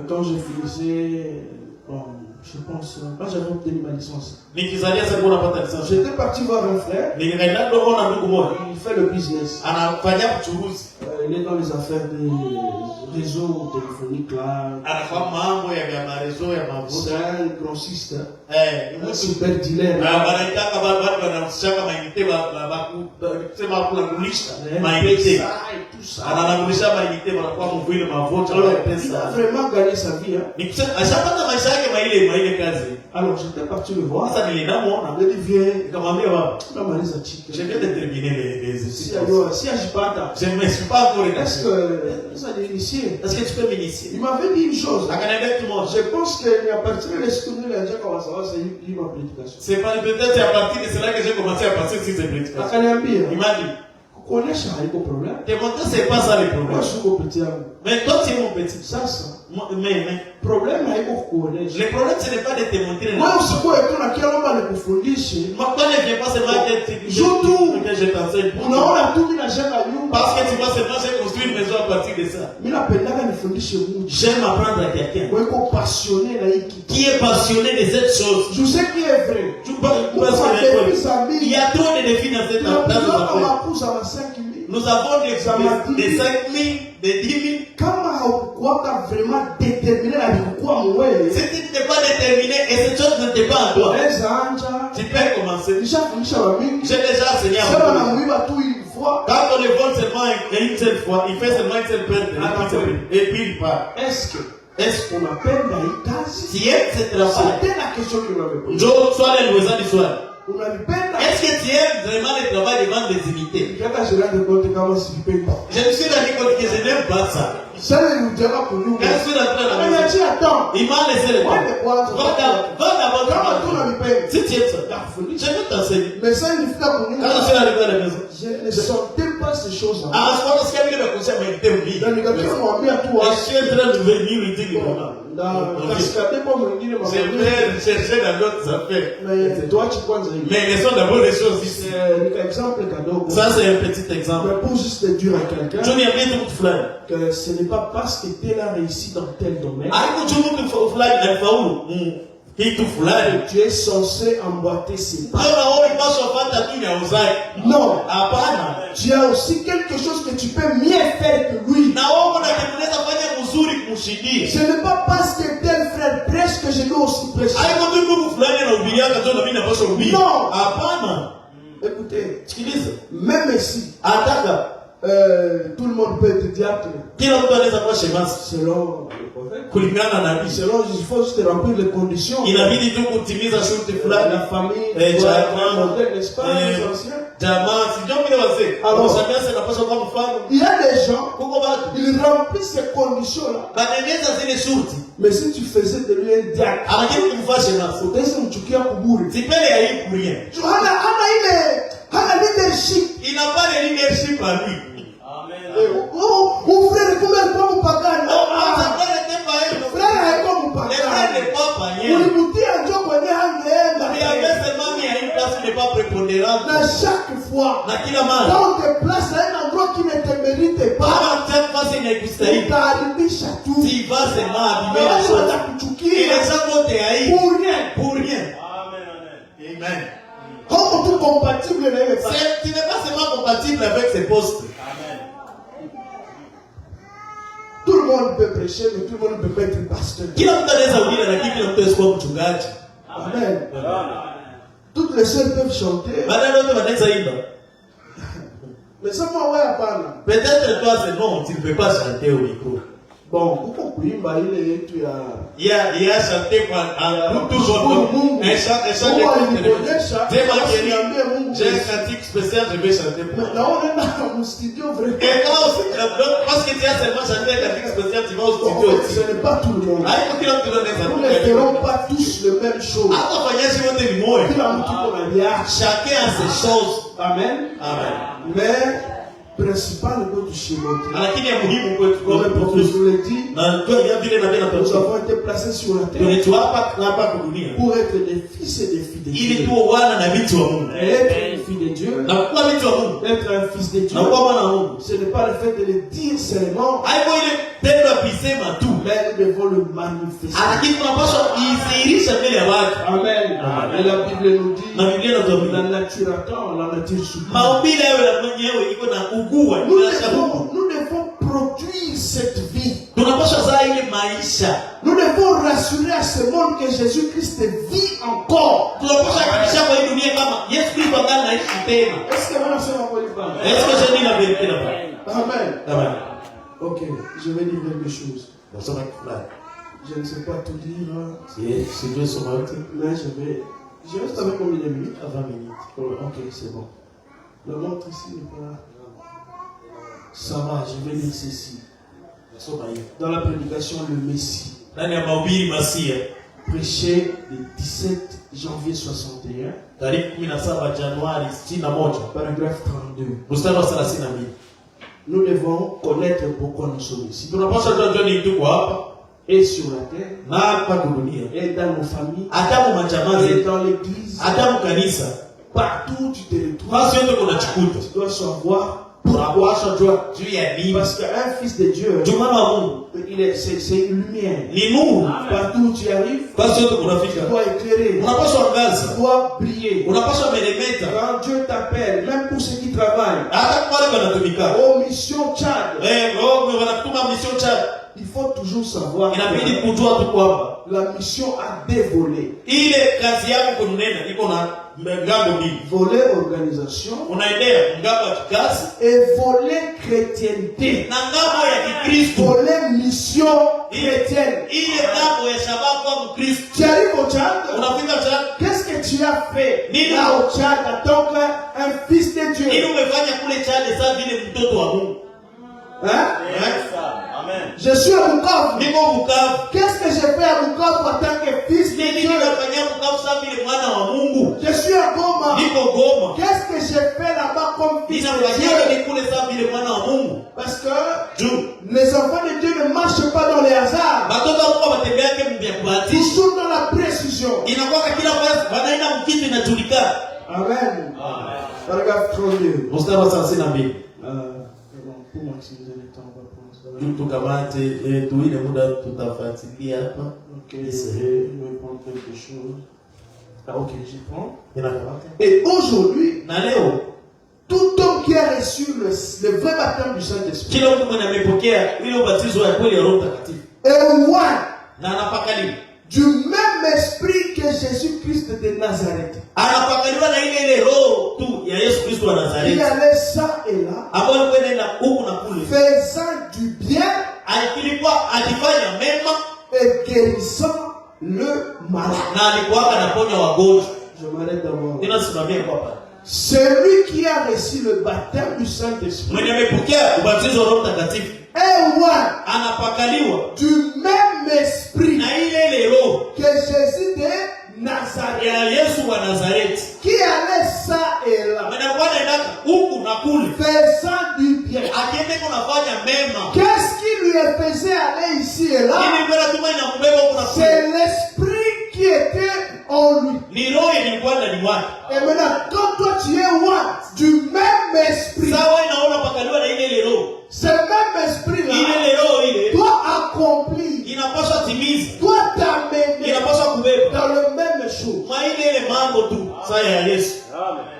quand je finissais, bon, je pense, quand j'avais obtenu ma licence, nikizalia sasa unapata lisansi. j'étais parti voir un frère. Nikaenda kuona ndugu moja. Il fait le business. Anafanya uchuruzi. Il est dans les affaires des réseaux téléphoniques là. Anafahamu mambo ya marezo ya mavuta. C'est un grossiste. Ni Un mtu super dealer. na wanaitaka watu wanahusishaka mainite kusema kunakulisha mainite. Ananakulisha mainite wanakuwa mvile mavuta Alors, wala il a pesa. vraiment gagné sa vie. Hein. Ni kusema ashapata maisha yake maile kazi. Alors, j'étais parti le voir. Sasa nilienda muona. Il dit, viens, Nikamwambia baba, tunamaliza chiki. je viens de terminer les Si exercices. ajipata, Je ne me suis pas encore est-ce que ça a initié? Est-ce que tu peux m'initier? Il m'avait dit une chose. Akaniambia kitu moja. Je pense qu'il a parti de l'esprit de l'Indien comme ça, c'est une prédication. C'est pas peut-être à partir de cela que j'ai commencé à passer sur ces prédications. Akaniambia, Il m'a dit, kuonesha haiko problème. te montrer c'est pas ça le Moi, problème. je suis petit yangu. Mais toi tu es mon petit. Sasa, Mais problème haiko kuonesha. le problème ce n'est pas de te montrer. Wewe usikuwe tu na kila mtu anikufundishe. Moi quand je viens pas seulement que je t'enseigne. Unaona tu mimi najenga nyumba. Parce que tu vois seulement j'ai construit une maison à partir de ça. Mimi napendaka nifundishe Mungu. J'aime apprendre à quelqu'un Wewe uko passionné na hiki. qui est passionné de cette chose. Je sais qui est vrai. Parce que il y a trop de défis dans cette affaire. Nous avons des 5 000, des 10 000. Kama haukuwa vraiment déterminé na kukuwa mwewe. Si tu n'es pas déterminé et cette chose ne t'est pas en toi, tu peux commencer. Nishafundisha wa mingi. J'ai déjà enseigné à Sema na vous. muiba tu une fois. Quand on le vole seulement une seule fois, il fait seulement une seule perte et puis il part. Est-ce qu'on appelle hii kazi? Tu aimes ce travail? C'était la question que m'avait posée. Njoo swali aliwezani swali. Unalipenda? Est-ce que tu aimes vraiment le travail devant des imités? Kaka je rende compte kama sipendi. Je me suis rendu compte que je n'aime pas ça. Sasa nilitaka kujua. Quand je suis rentré dans la maison, Anaachia temps. il m'a laissé le temps. Wende kwanza. Va d'abord. Kama tu unalipenda. Si tu aimes ça, Nakufundisha. je vais t'enseigner. Mais ça nilifika Quand kunyumba. je suis arrivé à la maison, Je ne sentais pas ces choses-là. ah, je pense qu'il y a eu le conseil mais il Na nikakia mwambia tu je suis en train de venir lui dire na kasikate kwa mwingine je vais chercher dans d'autres affaires. mais tuache kwanza hivi. Mais laissons d'abord les choses ici. Nika exemple kadogo. Ça, c'est un petit exemple. Mais pour juste dire à quelqu'un Je n'ai rien de fulani. que ce n'est pas parce que tel a réussi dans tel domaine Haikuchungu mtu fulani alifaulu kitu fulani. tu es censé emboîter ses pas. Wewe unaona paswa pata tu ya uzai. Non. Hapana. Tu as aussi quelque chose que tu peux mieux faire que lui. Na wewe kuna kitu unaweza fanya mzuri kumshindia. Ce n'est pas parce que tel frère prêche que je dois aussi prêcher. Haiko tu ndugu fulani anahubiriaka tu na mimi napaswa kuhubiri. Non. Hapana. Écoutez, Sikiliza. même ici, Ataka tout le monde peut être diacre kila mtu anaweza kuwa shemasi selon le prophète. kulingana na nabii. Selon, il faut juste remplir les conditions. Inabidi tu kutimiza shuruti La fulani. famille, jamaa, n'est-ce pas, les anciens. Jamaa, sijui vile wazee. Alors, Msamiasi anapaswa kuwa mfano. Il y a des gens, Kuko watu ils remplissent ces conditions-là. baneneza zile shuruti. Mais si tu faisais de lui un diacre, Anajaribu kumfaa shemasi. utaweza mchukia kuburi. Sipele ya hii kulia. Hana leadership. Il n'a pas de leadership à lui. Mon frère, comment il peut mpagani? Frère haiko Le frère mpagani. n'est pas païen. Ulimutia njoo kwenye hangeenda. Il avait seulement mis à une place qui n'est pas prépondérante. Na chaque fois, Na kila mara. quand on te place à un endroit qui ne te mérite pas, Kama cette place inaikustahili. utaharibisha tout. Tu vas seulement abîmer Na la watu chose. Et watakuchukia. les gens vont te haïr. Pour rien. Pour rien. Amen. Comme tout compatible na ile pale. Tu n'es pas seulement compatible avec ces postes. Tout le monde peut prêcher, mais tout le monde ne peut pas être pasteur. Kila mtu anaweza kuhubiri lakini kila mtu hawezi kuwa mchungaji. Amen. Toutes les sœurs peuvent chanter. Badala wote wanaweza imba. Mais ça, moi, ouais, hapana. Peut-être toi c'est non, tu ne peux pas chanter au micro. Bon, kuko kuimba ile yetu ya Il a chanté tout Mungu. un chant Mungu alinionyesha, de Mungu. j'ai un cantique spécial, je vais chanter pour Na unaenda mu studio vraiment. Et quand aussi, parce que tu as seulement chanté un cantique spécial, tu vas au studio Bon, aussi. ce n'est pas tout le monde. Haiko kila mtu Nous ne anaweza. ferons pas tous les mêmes choses. Hata wafanyaji wote ni moja. Kila mtu kuna yake. Chacun a ses choses. Amen. Amen. Mais principal de chez nous. lakini ya muhimu kwetu Comme le professeur l'a dit, na kwa vile na bila nous tatu avons été placés sur la terre tumetua hapa dunia pour être des fils et des filles de ili Dieu. tuwe wana na vitu wa Mungu Être une fille de Dieu, na kuwa vitu wa Mungu être un fils de Dieu, na kuwa mwana wa Mungu ce n'est pas le fait de le dire seulement, haiko ile tendo ya kusema tu, mais nous devons le manifester. lakini tunapaswa kuidhihirisha mbele ya watu. Amen. Et la Bible nous dit, Na Biblia inatuambia la nature attend, la nature subit. maumbile yao ya mwenyewe iko na ugua, Nous devons produire cette vie. tunapaswa zaa ile maisha, Nous devons rassurer à ce monde que Jésus-Christ vit encore. tunapaswa kuhakikisha kwa hii dunia kama Yesu Kristo angali anaishi tena. Est-ce que maintenant c'est encore une femme? Est-ce que je dis la vérité là-bas? Amen. Amen. Ok, je vais dire quelque chose. Nasoma kifulani. Je ne sais pas tout dire, Sijui soma yote. mais je reste avec combien de minutes? 20 minutes. Oh, ok, c'est bon. Le montre ici n'est pas. Ça va, je vais dire ceci. Nasoma hiyo. Dans la prédication, le Messie, Ndani ya mahubiri Masia, prêché le 17 janvier 61, tarehe 17 Januari 61, paragraphe 32. mstari wa 32. Nous devons connaître pourquoi nous sommes ici. Tunapaswa kujua nini tuko hapa Et sur la terre, na hapa dunia. et dans nos familles, Hata mu majamaa et zetu, dans l'église, hata mu kanisa, partout tu te retrouves. basi yote kuna chikuta. Tu dois savoir Tunapaswa jua juu ya nini. parce qu'un fils de Dieu, Jumana wa Mungu c'est une lumière. ni nuru. Partout où tu arrives, Basi yote tu kunafika. dois éclairer, Unapaswa tu angaza. dois briller. Unapaswa meremeta. Quand Dieu t'appelle, même pour ceux qui travaillent, Hata kwa wale wanatumika. aux missions Tchad, Roho wanatuma mission cha. il faut toujours savoir Inabidi que kujua tu kwamba la mission a des volets. ile kazi yako kunena iko na ngambo mbili. Volet organisation Unaendea ngambo ya kikazi et volet chrétienté. na ngambo ya Kikristo. Volet mission chrétienne. Ile ngambo ya sababu kwa Mkristo. Tu arrives au Tchad, Unafika cha qu'est-ce que tu as fait Nini? là au Tchad en tant qu'un fils de ili Dieu? umefanya kule Chade sasa vile mtoto wa Mungu. Hein? Amen. Je suis à Bukavu. Niko Bukavu. Qu'est-ce que j'ai fait à Bukavu en tant que fils de Nini Dieu? ninafanyia Bukavu sasa vile mwana wa Mungu. Je suis à Goma. Niko Goma. Qu'est-ce que j'ai fait là-bas comme fils de Ninafanyia Dieu? ni kule sasa vile mwana wa Mungu. Parce que Juu les enfants de Dieu ne marchent pas dans les hasards. batoto wako watembea yake mbia Ils kubatisha. sont dans la précision. Inakuwa kila fasi wanaenda mkitu inajulikana. Amen. Paragraphe 32. Mstari wa 32. Pour maximiser le temps, on va prendre ça. Juu tukamate tuile muda tutafuatilia hapa. Ok, je vais prendre quelque chose. Ah, ok, j'y prends. Inakamata. Et aujourd'hui, Na leo tout homme qui a reçu le vrai baptême du Saint-Esprit kila mtu mwenye amepokea ile ubatizo wa kweli ya Roho Mtakatifu est one na anapakaliwa du même esprit que Jésus-Christ de Nazareth. anapakaliwa na ile roho tu ya Yesu Kristo wa Il Nazareti allait ça et là, ambayo alikuwa inaenda huku na kule, faisant du bien alikuwa akifanya mema et guérissant le malade. na alikuwa anaponya wagonjwa. Je m'arrête d'abord. Ninasimamia kwa pale, Celui qui a reçu le baptême du Saint-Esprit mwenye amepokea ubatizo wa Roho Mtakatifu est one anapakaliwa du même esprit na ile roho que Jésus de Nazareth, ya Yesu wa Nazareti, qui allait ça et là, mwenye alikuwa anaenda huku na kule faisant du bien. akienda kunafanya mema. Qu'est-ce qui lui faisait aller ici et là? Ili kwenda tuma inambeba huku na kule, C'est l'esprit qui était en lui. ni roho ilikuwa ndani mwake. Et maintenant, quand toi tu es one du même esprit, Sawa, inaona pakaliwa na ile roho, ce même esprit-là ile roho ile doit accomplir, inapaswa timiza, doit t'amener inapaswa kubeba dans le même chose. mwa ile mambo tu saa ya Yesu.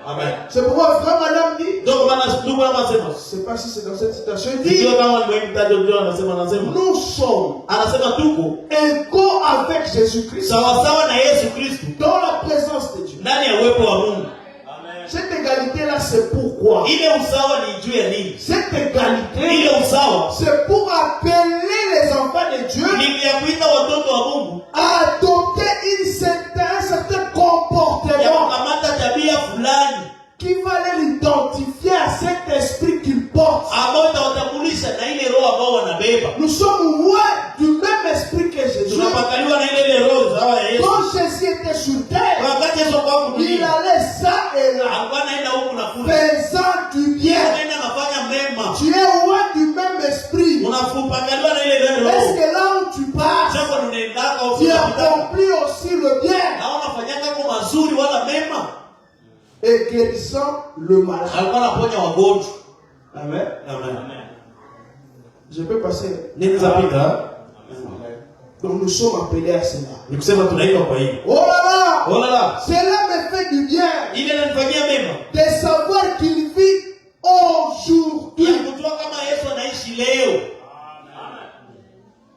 Amen. C'est pourquoi frère madame dit, Ndio maana ndugu anasema, je ne sais pas si c'est dans cette citation, il dit, ndio kama nimemtaja ndio anasema nous sommes anasema tuko égaux avec Jésus-Christ sawa sawa na Yesu Kristo dans la présence de Dieu. ndani ya uwepo wa Mungu. Cette égalité-là, c'est pourquoi. Ile usawa ni juu ya nini? Cette égalité, Ile usawa c'est pour appeler les enfants de Dieu ni ya kuita watoto wa Mungu à adopter un certain ya comportement kukamata tabia fulani qui va les identifier à cet esprit qu'ils portent. ambayo itawatambulisha na ile roho ambao wanabeba. Nous sommes loin du même esprit que Jésus. Tunapakaliwa na ile roho sawa ya Yesu. Quand Jésus était sur terre, Wakati Yesu kwa il dunia allait ça et là, alikuwa anaenda huku na kule, faisant du bien. anaenda anafanya mema Tu es loin du même esprit. Unafupangaliwa na ile roho. Est-ce que là où tu passes, Jambo unaendaka au tu accomplis aussi le bien na unafanyanga kwa mazuri wala mema. et guérissant le malade. Alikuwa anaponya wagonjwa. Amen. Amen. Je peux passer. Nini zapita? Donc nous sommes appelés à cela. Nikusema tunaitwa kwa hili. Oh là là! Oh là là. Cela me fait du bien Ile inanifanyia mema. de savoir qu'il vit aujourd'hui. Ya kujua kama Yesu anaishi leo.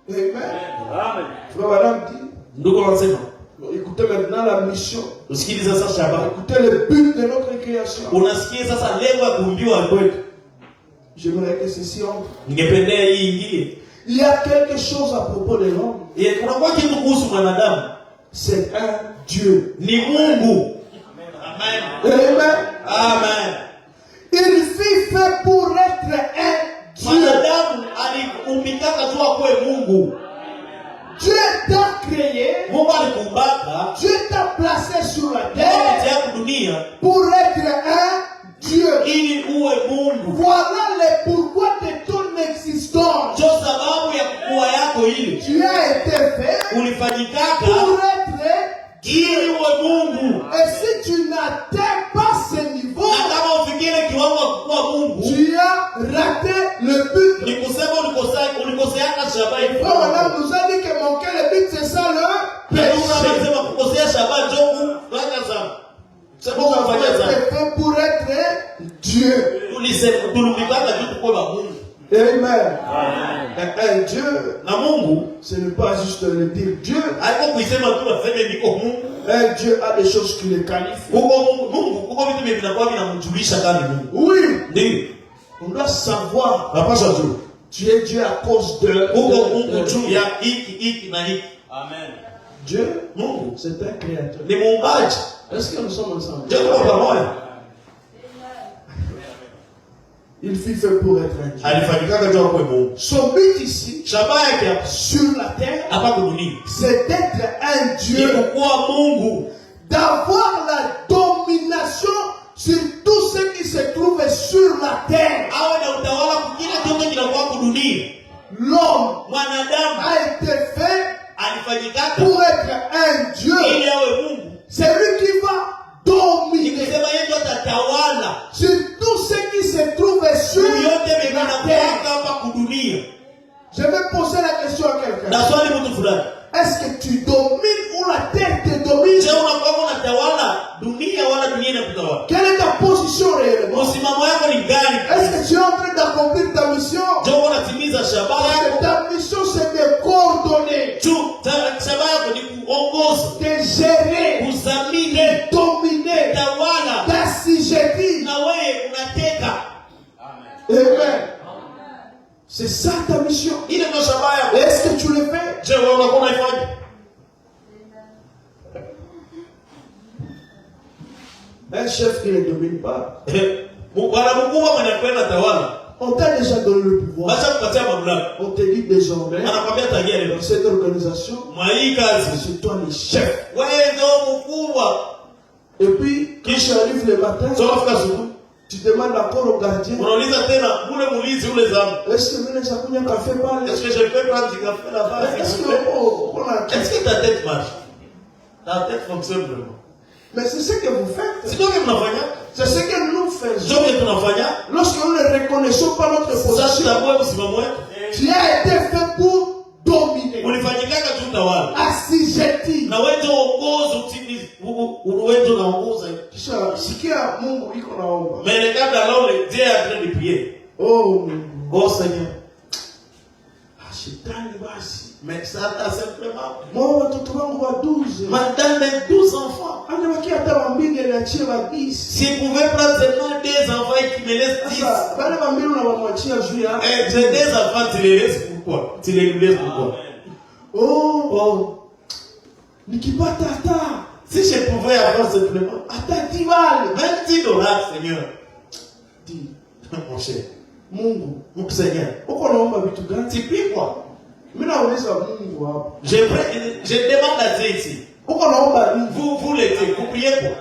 Amen. Frère Madame dit, Ndugu wanasema, écoutez maintenant la mission. usikilize sasa shaba. Écoutez le but de notre création. Unasikia sasa lengo ya kuumbiwa kwetu. J'aimerais que ceci entre. Ningependea hii ingie. Il y a quelque chose à propos de l'homme. Kuna kwa kitu kuhusu mwanadamu. C'est un Dieu. Ni Mungu. Amen. Amen. Amen. Il fut fait pour être un Dieu. Mwanadamu aliumbikaka tu akuwe Mungu. Dieu t'a créé. Mungu alikuumbaka. Dieu t'a placé sur la Mungu terre dunia pour être un Dieu. ili uwe Mungu. Voilà le pourquoi de ton existence. Ndio sababu ya kukua yako ile. Tu as été fait Ulifanyikaka pour être ili uwe Mungu. Et si tu n'atteins pas ce niveau, Na kama ufikire kiwango cha kuwa Mungu, tu as raté le but. ni kusema ulikoseaka shabaha. Frère Madame nous a dit que manquer le but, c'est ça le péché. Unasema kukosea shabaha njoku fanya sana. Sababu On unafanya a sana. été fait pour être Dieu. Tulisema tulimbikaka tu kwa Mungu. Amen. Un Dieu, Na Mungu ce n'est pas juste le dire Dieu. haiko kuisema tu aseme niko Mungu. Un Dieu a des choses qui le qualifient. Mungu kuko vitu vinakuwa vinamjulisha kama Mungu. Oui, Ndio. on doit savoir. Napaswa tu. Tu es Dieu à cause de Mungu juu ya hiki na hiki. Amen. Dieu, Mungu c'est un créateur. ni muumbaji. Est-ce que nous sommes ensemble? Ndio kwa pamoja. Il fut fait pour être un Dieu. Alifanyikaka tu kwa Mungu. Son but ici, Shabaha yake hapa sur la terre, hapa dunia c'est d'être un ni Dieu, kuwa Mungu, d'avoir la domination sur tout ce qui se trouve sur la terre. awe na utawala kwa kila kitu kinakuwa kwa dunia. L'homme Mwanadamu a été fait alifanyikaka pour être un Dieu. ili awe Mungu. C'est lui qui va dominer Nikisema yeye ndio atatawala sur tout ce qui se trouve sur yote la vinakuwa terre. hapa kwa dunia. Je vais poser la question à quelqu'un. Na swali mtu fulani, Est-ce que tu domines ou la terre te domine? je, unakuwa unatawala dunia wala dunia inakutawala? Quelle est ta position réellement? Msimamo wako ni gani? Est-ce que tu es en train d'accomplir ta mission? Je, unatimiza shabaha Parce yako? que ta mission c'est de coordonner, Tu shabaha yako ni kuongoza, de gérer, kudhamini, de dominer, tawala, d'assujettir. na wewe unateka. Amen. C'est ça ta mission. Ile ndio shabaha yako. Est-ce que tu le fais? Je, wewe unakuwa unaifanya? Un chef qui ne domine pas, Bwana mkubwa mwenye kwenda tawala, on t'a déjà donné le pouvoir. basi kupatia mamlaka. On te dit désormais, Anakwambia tangia leo, dans cette organisation, mwa hii kazi c'est toi le chef. wewe ndio mkubwa. Et puis, quand tu arrives le matin, Sio kufika asubuhi, tu demandes encore au gardien, unauliza tena ule mulizi ule zamu, est-ce que mimi nakunywa café pale? est-ce que je peux prendre du café là-bas? Est-ce que Est-ce que ta tête marche? Ta tête fonctionne vraiment? mais c'est ce que vous faites. C'est toi qui mnafanya? C'est ce que nous faisons. Sio que tunafanya? Lorsque nous ne reconnaissons pas notre Sasa position, tutambue msimamo wetu. tu as été fait pour dominer, Ulifanyikaka tu tawala. assujettir. Na wewe ndio uongozi utimizi. Wewe ndio unaongoza. Kisha sikia Mungu iko naomba. Mais regarde alors le Dieu est en train de prier. Oh Mungu. Oh Seigneur. Shetani basi. Mais ça t'a simplement. Moi watoto wangu wa 12. Madame mes 12 enfants. Anabaki hata wambinge niachie wa 10. Si vous pouvez prendre seulement des enfants et qui me laissent 10. Sasa wale wambili unawamwachia juu ya. J'ai des enfants, tu les laisses pourquoi? Tu les laisses pourquoi? Oh. Nikipata hata Si je pouvais avoir simplement hata 10 balles. $20, Seigneur. Dis, Mon cher. Mungu, Mon Seigneur. uko naomba vitu gani? Tu pries quoi? Mimi nauliza Mungu hapo. Je demande à Dieu ici. Uko naomba nini? Vous l'étiez, vous priez quoi?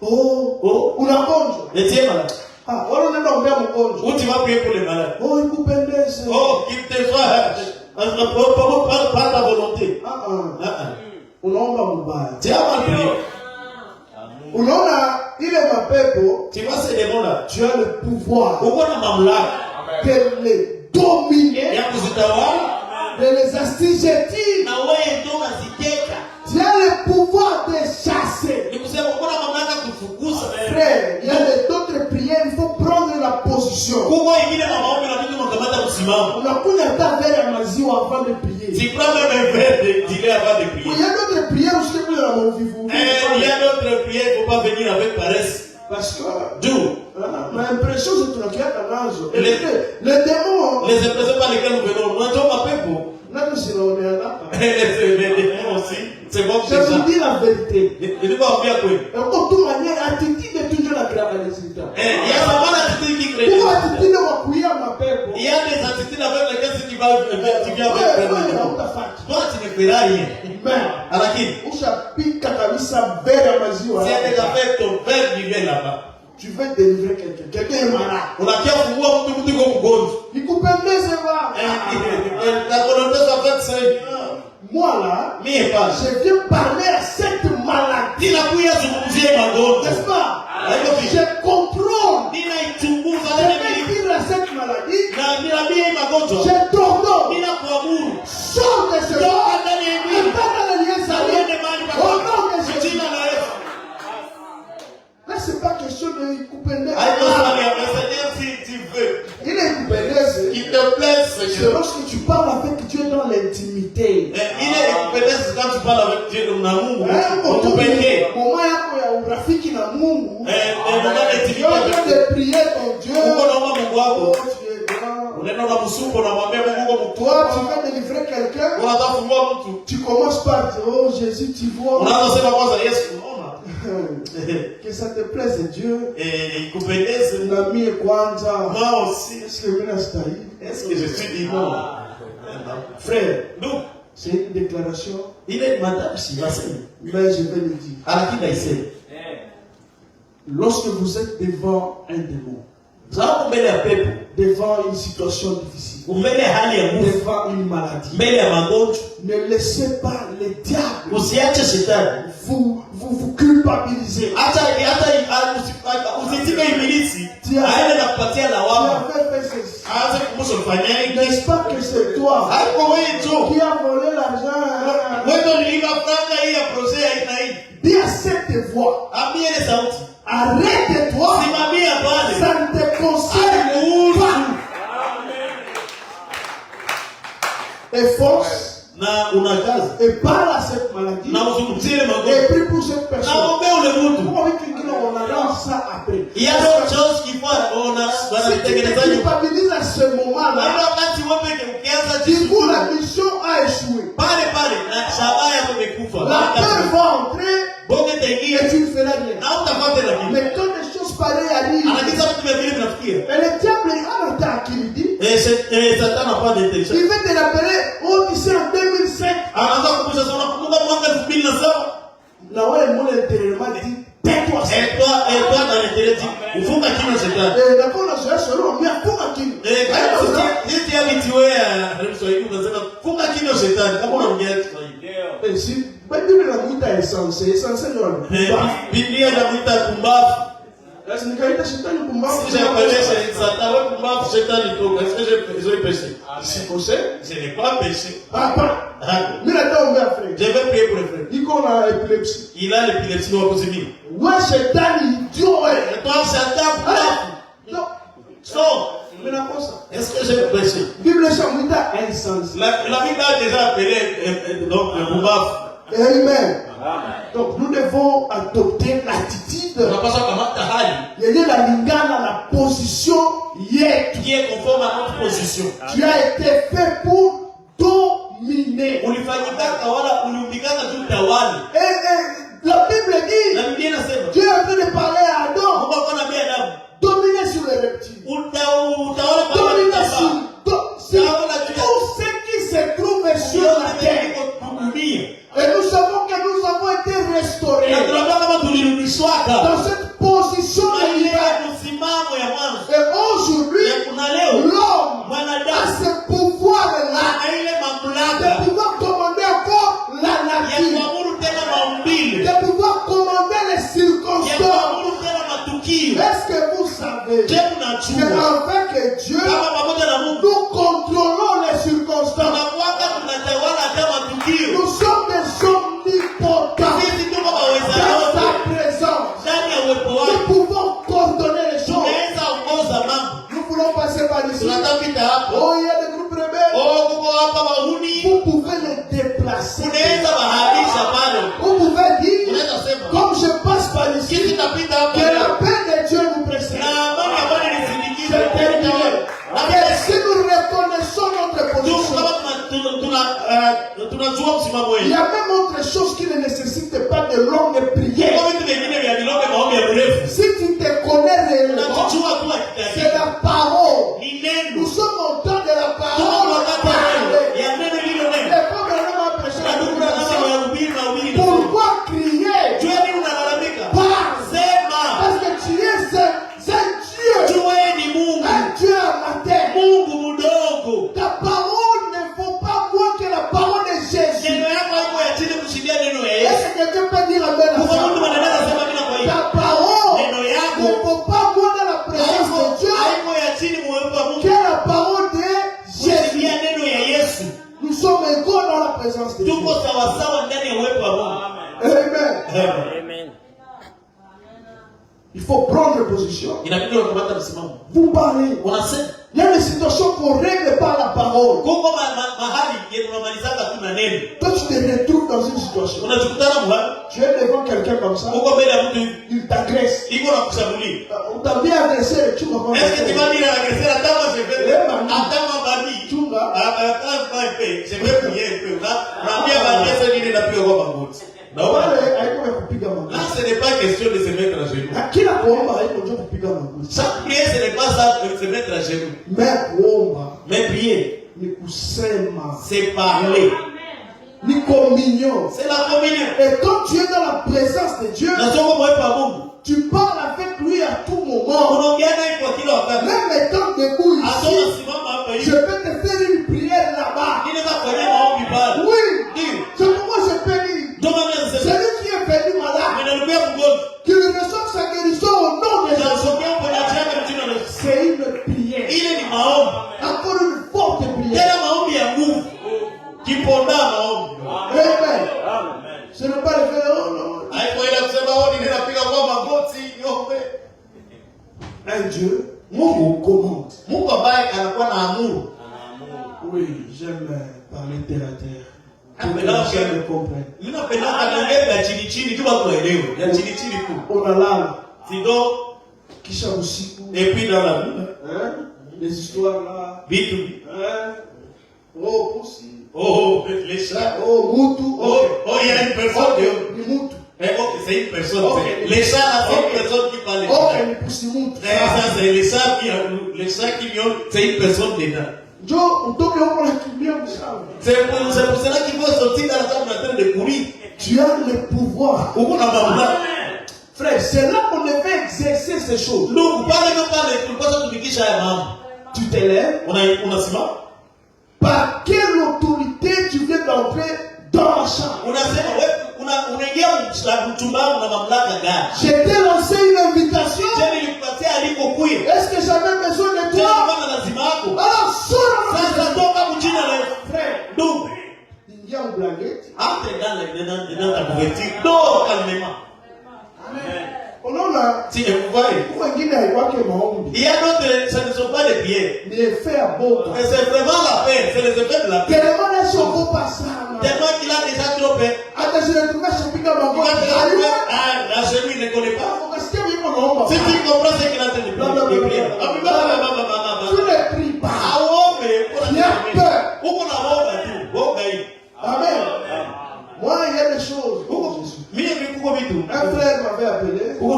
Oh, unagonjwa. Le Dieu est malade. Ah, wala unaenda ombea mgonjwa. Où tu vas prier pour pas ta volonté. Unaomba mbaya. Tu as mal prié. Unaona ile mapepo, Tu vois ces démons-là. tu as le pouvoir Uko na mamlaka de les dominer, ya kuzitawala de les assujettir. na wewe ndio unaziteka. Tu as le pouvoir de chasser. Ni kusema uko na mamlaka kufukuza. Frère, il y a d'autres prières, il faut prendre la position. Kuko ingine na maombi na mtu unakamata msimamo. Unakunywa hata verre ya maziwa avant de prier. Tu prends même un verre de dilait avant de prier. Il y a d'autres prières où je peux la mauvivu. Il y a d'autres prières, il ne faut pas venir avec paresse. Parce que D'où l'impression c'est que tu as un ange. Les démons, les impressions par lesquelles nous venons, nous avons ma paix pour. Les démons aussi, c'est bon que je c'est ça. vous dis la vérité. Il faut en faire quoi? De toute manière, l'attitude est toujours la grave résultat. Il y a vraiment l'attitude qui crée. Pourquoi l'attitude va couiller à ma paix? Il y a des attitudes avec lesquelles si tu viens avec le démon, toi tu ne feras rien. À la qui? Si tu as déjà fait ton verre d'hiver là-bas, tu veux délivrer quelqu'un. Quelqu'un est malade. on a qu'à pouvoir tout le monde comme gonze. Il coupe un peu, c'est vrai. La volonté ça fait c'est. Moi là, Mais pas. je viens parler à cette maladie. Nina kuya zungumzie magonjwa. N'est-ce pas? Je contrôle. Nina ichunguza Je ile vais dire à cette maladie. na ninaambia magonjwa. Je t'ordonne. Nina kuamuru. Sors de ce corps. Et pas dans le lien sacré. Au nom de Jésus. Jina la Yesu. Là, c'est pas question de couper un nez. Haiko swali ya Seigneur si tu veux. Il est coupé un nez. Qu'il te plaise C'est Seigneur. lorsque tu parles avec Dieu dans l'intimité. Il est kupendeza quand tu parles avec Dieu na Mungu. Moment Upekee. yako ya urafiki na Mungu. Ndio Tu es en train de prier ton Dieu. Uko naomba Mungu Oh, wako. tu es grand. Unaenda na msuko na mwambia Mungu Toi, tu mtu. veux délivrer quelqu'un. Unataka kufungua mtu. Tu commences par dire, oh Jésus, tu vois. Unaanza sema kwanza Yesu unaona. Que ça te plaise, Dieu. Ikupendeze. Nami kwanza. Moi aussi. Est-ce que mimi nastahili? Est-ce que je suis divin? Frère, Donc, c'est une déclaration, il est madame Shivaseni. mais je vais le dire. Alakini aisee. Lorsque vous êtes devant un démon, Sababu mbele ya pepo, devant une situation difficile, mbele ya hali ya nguvu, devant une maladie, mbele ya magonjwa, ne laissez pas le diable usiache shetani. vous culpabiliser. Hata usitike ibilisi aende na kupatia Tu lawama. avais fait ceci. Aanze kukumbusha ulifanya hivi. N'est-ce pas que c'est toi Haiko wewe tu. qui as volé l'argent? Wewe ndio uliiba franga hii ya projet ya aina hii. Dis à cette voix, Ambie ile sauti. arrête-toi, Simamia pale. ça ne te concerne pas. Et force, Na unakaza. et parle à cette maladie, Na uzungumzie ile et magonjwa. prie pour cette personne. Na ombea ule mtu. Pourquoi on arrange ça après? Il y a d'autres choses qu'il faut ona Si tu wanatengeneza te nyumba. culpabilises à ce moment-là, Labda wakati wewe peke ukianza du coup la jisukuma mission a échoué. pale pale na shabaha yako imekufa. La peur va entrer Bonge et tengia tu ne feras rien. na utapata la kitu. Mais quand des choses pareilles arrivent, Anakiza vitu vya vile vinafikia. et le diable a l'attaque, il lui dit, Satan n'a pas d'intelligence. il veut te rappeler, oh tu sais en 2005, Anaanza kukumbusha sana kumbuka mwaka 2007. na wale mwana intérieurement dit, tais-toi ça. Et toi dans l'intérêt ufunga kinywa shetani. D'accord, on a joué sur l'homme, mais pour qui? Sisi habitué à Kiswahili unasema funga kinywa shetani kama unaongea Kiswahili. Si, la Bible inamuita essence, essence ndio anapumbavu. Biblia inamuita kumbavu. Sasa nikaita shetani pumbavu. Si j'appelais Satan, ouais, kumbavu shetani toka. Est-ce que j'ai péché? Si kose, Je n'ai pas péché. papa. Ah, Mimi nataombea frère. je vais prier pour le frère. Iko na epilepsie. Il a l'épilepsie wa kuzimia. Wewe shetani idiot wewe. Et toi Satan kumbavu. Non. Sors. Mimi nakosa. Est-ce que j'ai péché? Bible inamuita essence. La Bible a déjà appelé donc le kumbavu. Amen. Donc nous devons adopter l'attitude Tunapaswa kamata hali yenye inalingana na position yetu. qui est conforme à notre position. Tu as été fait pour dominer. Ulifanyikaka wala uliumbikaka tu tawali. Et la Bible dit, Na Biblia inasema Dieu est en train de parler à Adam, Mungu alikuwa anaambia Adamu dominer sur les reptiles. utawala kwa Dominer wanyama. sur tout ce qui se trouve sur la terre. Et nous savons que nous avons été restaurés Na tunajua kama tulirudishwaka dans cette position ile élevée. msimamo ya mwanzo. Et aujourd'hui, Ya kuna leo l'homme a mwanadamu ce pouvoir-là ana ile mamlaka tukio. Est-ce que vous savez Je mnajua qu'avec Dieu, kama pamoja na Mungu nous contrôlons les circonstances. tunakuwaka tunatawala kama tukio. Nous sommes des omnipotents. Sisi tuko waweza Dans yote sa présence, ndani ya uwepo nous wake. pouvons coordonner les choses. Tunaweza ongoza mambo. Nous voulons passer par ici. Tunatapita hapo. Oh, il y a des groupes rebelles. Oh, kuko hapa wahuni. Vous pouvez les déplacer. Unaweza bahadisha pale. Vous pouvez dire, Unaweza sema comme je passe par ici, sisi tapita hapa que la leo. paix de Dieu nous précède. Na mambo ya Bwana nisindikize C'est terminé. Lakini Et si nous reconnaissons notre tu position, kama tunajua msimamo il y wetu. a même autre chose qui ne nécessite pas de longues prières. Kwa vitu vingine vya milonge maombi ya mrefu. Si tu te connais réellement, Tunajua tu c'est akitaki. la parole. Ni neno. Nous sommes au temps de la Tuko parole. wakati wa neno. Ya neno lilo neno. Les femmes et les hommes prêchent Na la ndugu na dada prédication. wanahubiri mahubiri. Pourquoi crier? Jueni unalalamika. Parle. Sema. Parce que tu es un Dieu. Jueni Mungu. Un Dieu amateur. Mungu mdogo. Ta parole ne vaut pas moins que la parole de Jésus. Neno yako haiko ya chini kushindia neno ya Yesu. Est-ce que quelqu'un peut dire amen à Kwa ça? mtu anaweza sema bila kwa hiyo. Ta parole Neno ne yako vaut pas moins dans la présence de Dieu haiko ya chini mwepo wa Mungu. que la parole de Jésus. Kushindia neno ya Yesu. Nous sommes égaux dans la présence de Dieu. Tuko sawa sawa ndani ya uwepo wa Mungu. Amen. Amen. Il faut prendre position. Inabidi ukamata msimamo. Vous parlez. Unasema Il y a des situations qu'on règle par la parole. kuko mahali yenye unamalizaka tu na neno. Quand tu te retrouves dans une situation, Unachukutana mahali tu es devant quelqu'un comme ça, uko mbele ya mtu il t'agresse. iko na kushambulia. On t'a bien agressé, tu vas Est-ce que tu pas. vas dire à quelqu'un attends je vais attends bani. Chunga. Je vais prier un peu. Naambia bani sasa nini napiga kwa magoti. Naona Haiko kupiga là magoti. ce n'est pas question de se mettre à genoux. Kila kuomba haiko ndio kupiga magoti. Chaque prière ce n'est pas ça de se mettre à genoux. Mais kuomba Mais prier ni kusema, c'est parler. ni communion. C'est la communion. Et quand tu es dans la présence de Dieu, Na soko mwepo wa Mungu. tu parles avec lui à tout moment. Unaongea naye kwa kila wakati. Même étant debout ici, Asoma simama hapa je hivi. peux te faire une prière là-bas. Ninaweza kufanya maombi pale. Oui, Ndio. c'est pourquoi je peux dire. Ndio maana nasema Celui qui est venu malade, ninalipia mgonjwa. qu'il reçoive sa guérison au nom de Jésus. Nasogea kwenye chama mtino na C'est une prière. ile ni maombi. Encore une forte prière. Tena maombi ya nguvu. Kiponda maombi. Amen. Ce n'est pas le fait, oh non. Haiko ile kusema oh ninapiga kwa magoti niombe. Un Dieu, Mungu commande. Mungu ambaye anakuwa na amuru. Oui, j'aime parler terre à terre. Ah, Pour mais que là, les gens me comprennent. Ninapenda kanaongea ya chini chini tu watu waelewe. Ya chini chini tu. Unalala Sido kisha usiku, et puis dans la nuit. hein? Les histoires là, Vitu. hein? Oh, possible. Oh, les chats. Oh, mutu. Oh, il y a une personne dehors. Ni mutu. Eh, ok, c'est une personne. Ok. Les chats, là, c'est une personne qui parle. Oh, ni pusi mutu. Eh, ça, c'est les chats qui miaulent, c'est une personne dedans. Jo, utoke huko na kimbia mshamba. C'est pour cela qu'il faut sortir dans la table en train de courir. Tu as le pouvoir. Huko na mamlaka. Frère, c'est là qu'on devait exercer ces choses. Ndugu, pale kama pale tulipaswa tumikisha haya mambo. Tu te lèves. Unasimama. Par quelle autorité tu viens d'entrer dans ma chambre? Unasema wewe unaingia mchumbani na mamlaka gani? Je t'ai lancé une invitation. Je nilikupatia alikokuya. Est-ce que j'avais besoin de Tena toi? kama lazima yako. Alors, sors Sasa toka mjina la frère. ndugu. Ingia en blaguette. Entre dans ta couverture. Dors calmement. Unaona, Si vous voyez. wengine haikwake maombi. Il y a d'autres, ce ne sont pas des prières. Ni effet ya boka. Mais c'est vraiment la paix, c'est les effets de la paix. Tellement na siogopa sana. Tellement qu'il a déjà trop peur. Hata zinatumia shapiga Il va magoti. te Ayua. dire, ah, la chemise, il ne connaît pas. Ukasikia wimbo naomba. Si tu comprends ce qu'il a dit de prière. Tu ne pries pas. Tu as peur. Amen. Moi, il y a des choses. Un frère m'avait appelé. Il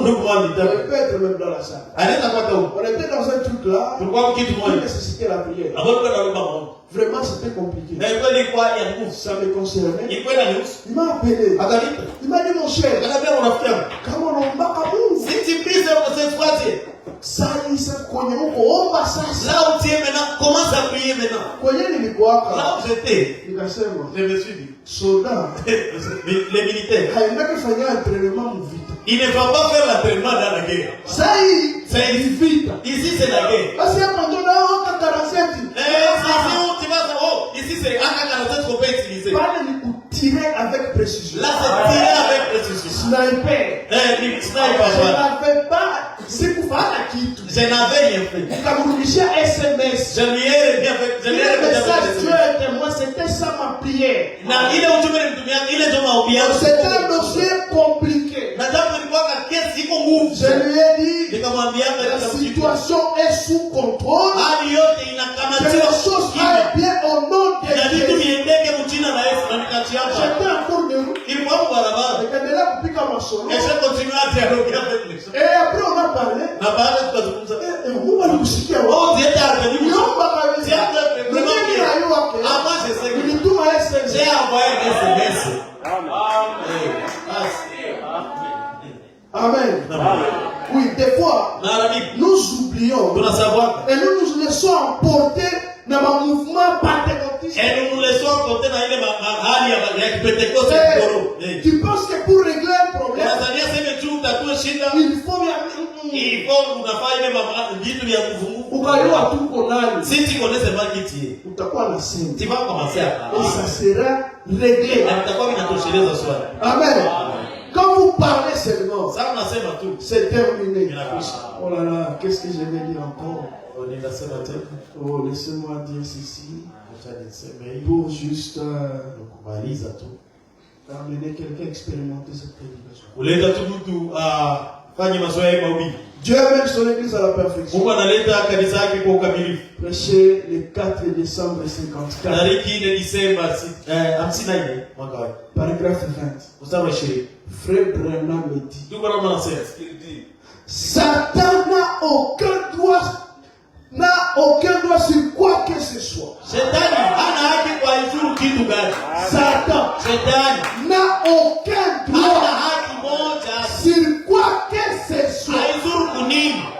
peut être même dans la salle. On était dans un truc là. Il nécessitait la prière. Vraiment, c'était compliqué. Ça me concernait. Il m'a appelé. Il m'a dit, mon cher, comment on va à vous? Ça, il s'est connu. On va ça. Là où tu es maintenant, commence à prier maintenant. Kwenye nilikuwaka. Là où j'étais, Nikasema, je me suis dit, soldat les militaires, haendaki fanya entraînement mvita. Il ne va pas faire l'entraînement dans la guerre. Ça c'est vite. Ici c'est la guerre. Parce que quand on a 47, ici c'est AK-47 qu'on peut utiliser. Pas de tirer avec précision. Là c'est tirer avec précision. Sniper. Je n'avais pas. C'est pour faire la quitte. Je n'avais rien fait. SMS. Je lui ai bien fait. Le message Dieu est témoin, c'était ça ma prière. C'était un dossier compliqué. Je lui ai dit, la situation est sous contrôle. Que les choses aillent bien au nom de Dieu. J'étais en cours de route. Et après on a parlé. J'ai envoyé un SMS. Amen. Oui, des fois, nous oublions et nous nous laissons emporter dans un mouvement pentecôtiste. Et nous laissons emporter dans Tu penses que pour régler un problème, il faut si tu connais seulement qui tu es, tu vas commencer à et ça sera réglé. Amen. Quand vous parlez seulement, c'est terminé. Oh là là, qu'est-ce que je vais dire encore? Oh, laissez-moi dire ceci. Pour juste amener quelqu'un à expérimenter cette prédication. Dieu amène son église à la perfection. Prêché le 4 décembre 54. Paragraphe 20. Frère Branham me dit, Satan n'a aucun droit sur quoi que ce soit. Satan n'a aucun droit sur quoi que ce soit.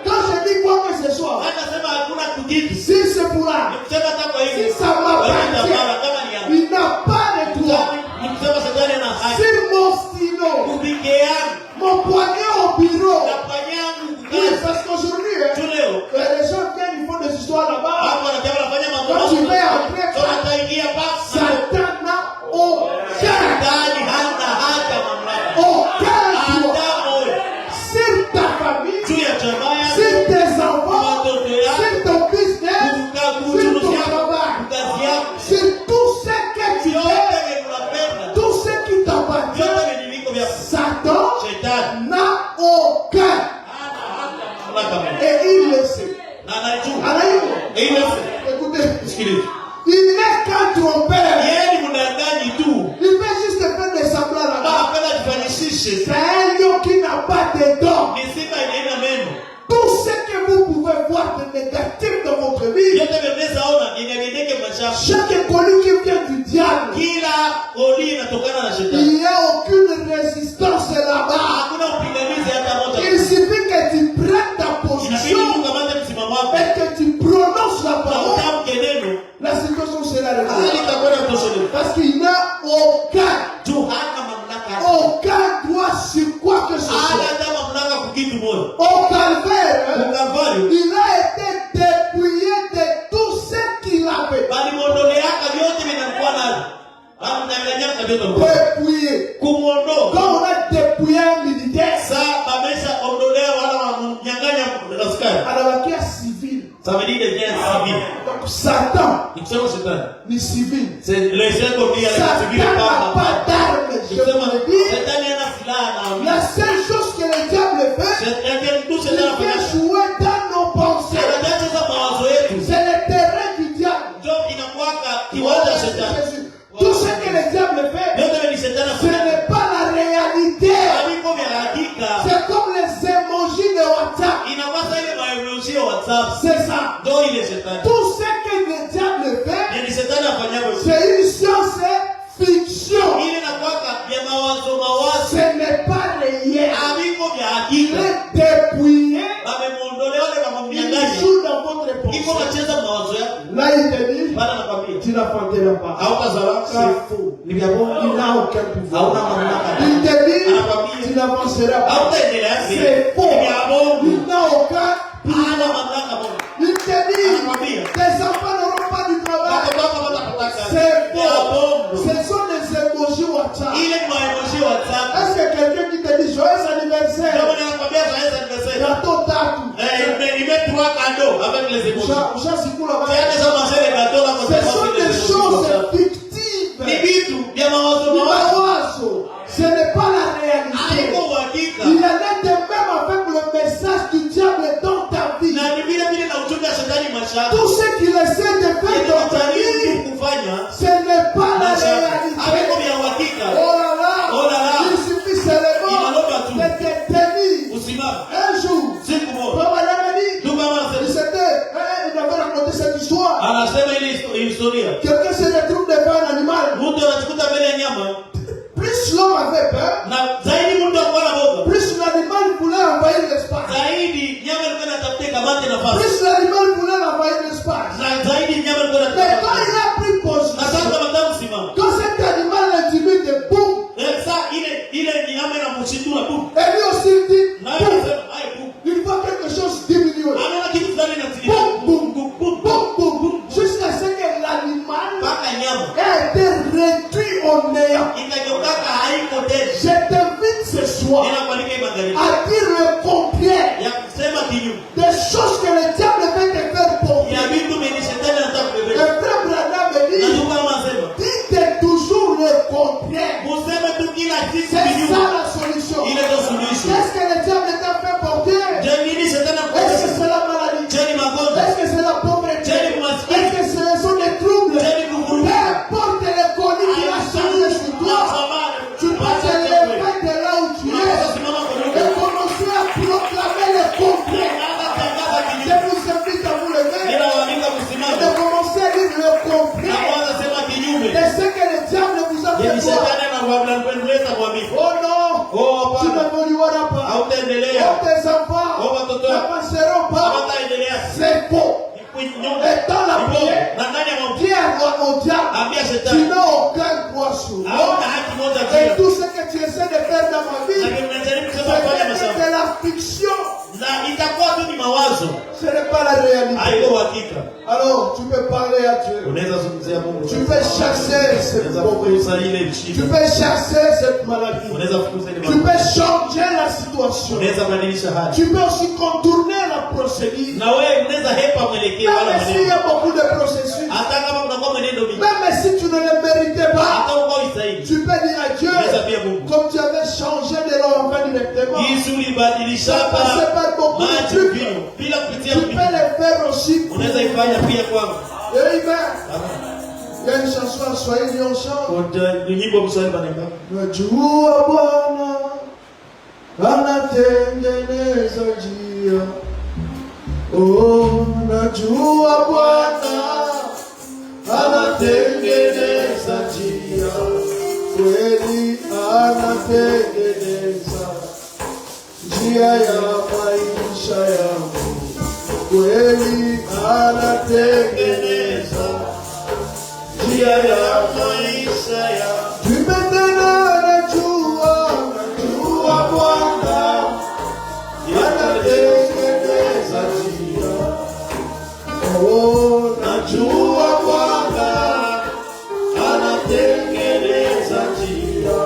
Quand je dis quoi que ce soit, si c'est pour là, si ça m'appartient, il n'a pas de droit. Sur mon stylo, mon poignet au bureau. Oui, parce qu'aujourd'hui, les gens viennent, ils font des histoires là-bas. Quand tu mets après, Satan n'a aucun droit sur ta famille, sur tes enfants, sur ton business, sur ton travail, sur tout ce que tu fais, tout ce qui t'appartient. Satan n'a aucun. Et il le sait. Écoutez, il n'est qu'un trompeur. Il fait juste faire des semblants là-bas. C'est un lion qui n'a pas de dents. Tout ce que vous pouvez voir de négatif dans votre vie, chaque colis qui vient du diable, il n'y a aucune résistance là-bas. Il suffit que tu prennes ta position et que tu prononces la parole. La situation sera réglée. Parce qu'il n'a aucun droit sur quoi que ce soit. Au calvaire, il a été dépouillé de tout ce qu'il avait. Dépouillé. Quand on a dépouillé un militaire, civil. Ça veut dire qu'il devient civil. Donc Satan ni civil. C'est le seul qui Satan n'a pas d'armes. Je vous le dis. La seule chose que le diable fait, il fait jouer dans nos pensées. C'est le terrain du diable. Jésus. Tout ce que le diable fait, ce n'est pas la réalité. C'est comme les émojis de WhatsApp. C'est ça. Tout ce que le diable fait, c'est une science fiction. Ce n'est pas réel. Il est dépouillé. Il joue dans votre pensée. Là, il te dit, tu n'appartiens pas. C'est faux. Il n'a aucun pouvoir. Il te dit, tu n'avanceras pas. hautaendelea. C'est faux. Ni ya bongo. Il n'a aucun Hana mamlaka Mungu. Il te dit, Anakwambia. tes enfants n'auront pas du travail. Watoto wako watapata kazi. C'est Ni ya faux. bongo. Ce sont des emojis WhatsApp. Ile ni maemoji WhatsApp. Est-ce que quelqu'un qui te dit joyeux anniversaire? Ndio maana nakwambia joyeux anniversaire. Gâteau tatu. Il met 3 cadeaux avec les émotions. Ushasikula Tu as déjà mangé les gâteaux là Ce sont des choses fictives. Ni vitu vya mawazo Ni mawazo. mawazo. Ce n'est pas la réalité. Haiko uhakika. Il en est de même avec le message du diable dans ta vie. Na ni vile vile na ujumbe wa shetani mashaka. Tout ce qu'il essaie de faire dans ta vie, kufanya ce n'est pas la réalité. haiko vya uhakika. Oh là là. Oh là là. Il suffit seulement Inalomba tu. de te tenir. Usimame. Un jour, Siku moja. Papa l'avait dit, Ndugu mama il avait raconté cette histoire. anasema ile historia. Quelqu'un se retrouve devant un animal. Mtu anachukua mbele ya nyama Plus l'homme avait peur, na zaidi mtu alikuwa na boga. plus l'animal voulait envahir l'espace. Zaidi nyama ilikuwa inatafuta kamate nafasi. Plus l'animal voulait envahir l'espace. Na zaidi nyama ilikuwa Mais quand inatafuta. il a pris Na position, sasa madamu simama. quand cet animal l'intimide, boum, Sasa ile nyama inamshindua tu. et lui aussi il dit, Na boum, anasema hai boom. il voit quelque chose diminuer. Anaona kitu fulani kinazidi. Boum, boum, Boom boom boum, boum, boum, jusqu'à ce que l'animal Paka nyama. ait été réduit au néant. Ikageuka haiko tena. Je t'invite ce soir Inakualika magharibi. à dire le contraire Ya kusema kinyume. des choses que le diable veut te faire porter. Ya vitu mwenye shetani anataka Le kubebea. frère Branham me Na dit, ndugu kama anasema. dites toujours le contraire. Museme tu kila kitu C'est ça kinyume. la solution. Ile ndio suluhisho. Qu'est-ce que le diable t'a fait porter? Je nini shetani Est-ce que anakubebea? c'est la maladie? Je ni magonjwa. Est-ce que c'est la pauvreté? Je ni umaskini. Est-ce que ce sont des troubles? Je ni Peu kuvuruga. importe le colis qui a changé sur toi, tu peux te lever de là où tu es et commencer à proclamer le contraire. Je vous invite à vous lever et de commencer à dire le contraire de ce que le diable vous a fait voir. Oh non, tu n'évolueras pas. Oh, tes enfants n'avanceront pas. C'est faux. Et dans la prière, dis au diable, tu n'as aucun droit sur moi. Et tout ce que tu essaies de faire dans ma vie, c'est de la fiction. Ce n'est pas la réalité. Alors, tu peux parler à Dieu. Tu peux chasser cette pauvreté. Tu peux chasser cette maladie. Tu peux changer la situation. Tu peux aussi contourner la procédure. Même s'il y a beaucoup de processus. Même si tu ne le méritais pas. Tu peux dire à Dieu, comme tu avais changé de l'homme directement. Ça passait par beaucoup de trucs. Tu peux le faire aussi. Amen. Il y a une chanson en Swahili, on chante. Najua Bwana anatengeneza njia. Oh, najua Bwana anatengeneza njia. Kweli anatengeneza njia ya maisha yangu. Kweli anatengeneza njia ya maisha yangu. Tumetenda najua Bwana anatengeneza njia. Oh, najua Bwana anatengeneza njia.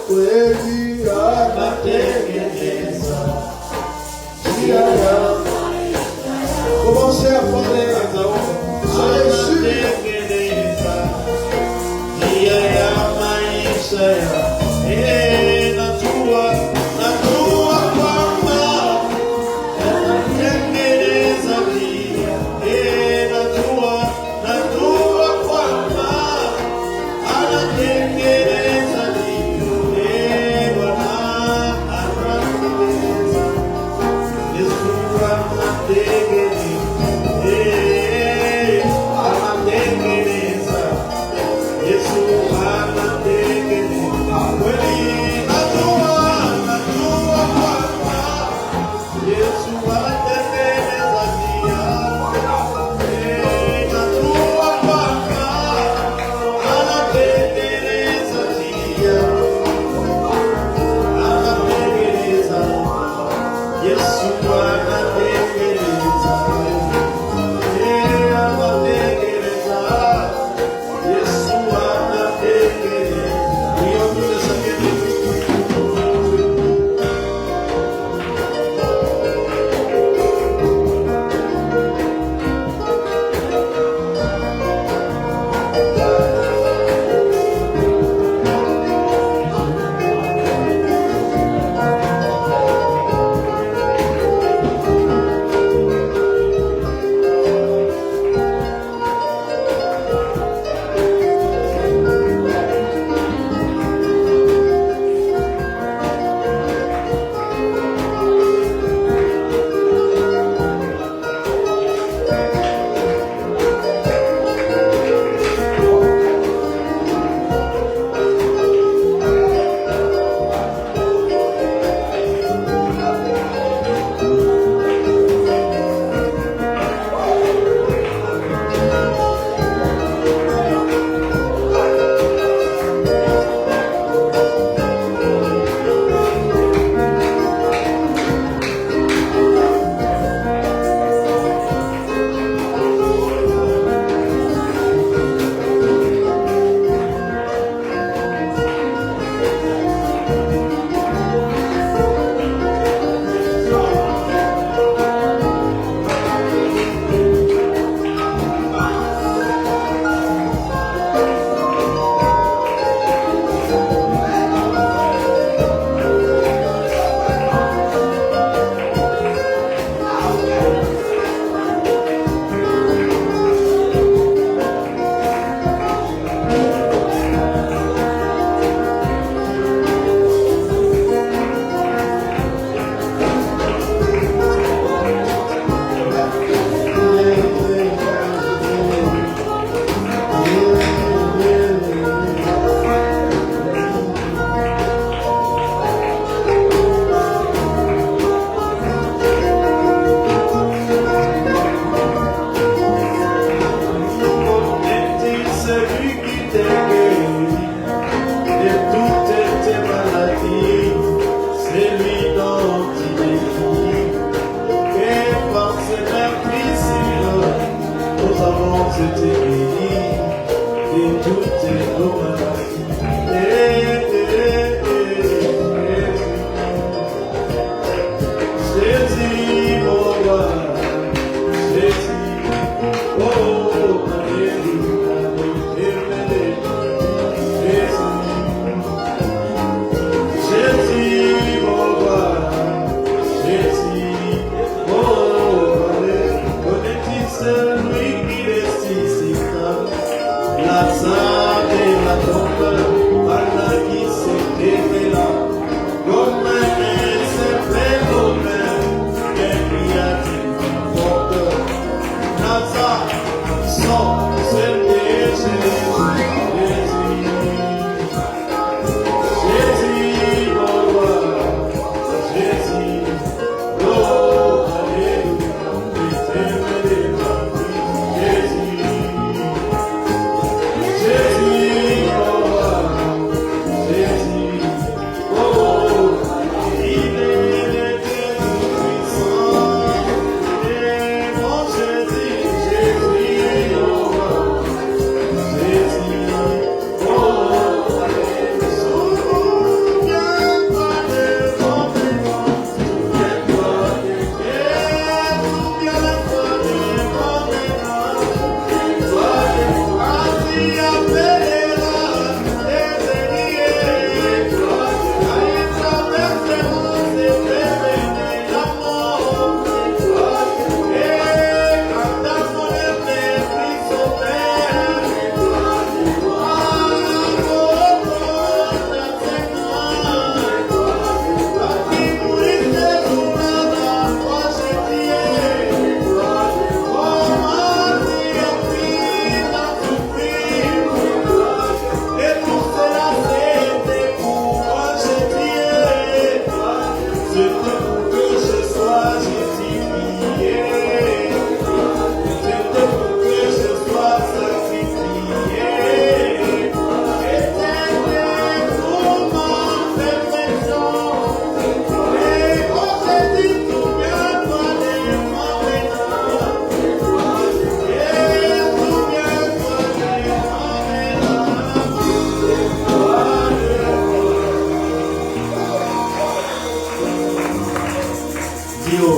Kweli anatengeneza njia ya maisha. Commencez à parler à ta voix. Soyez sûr.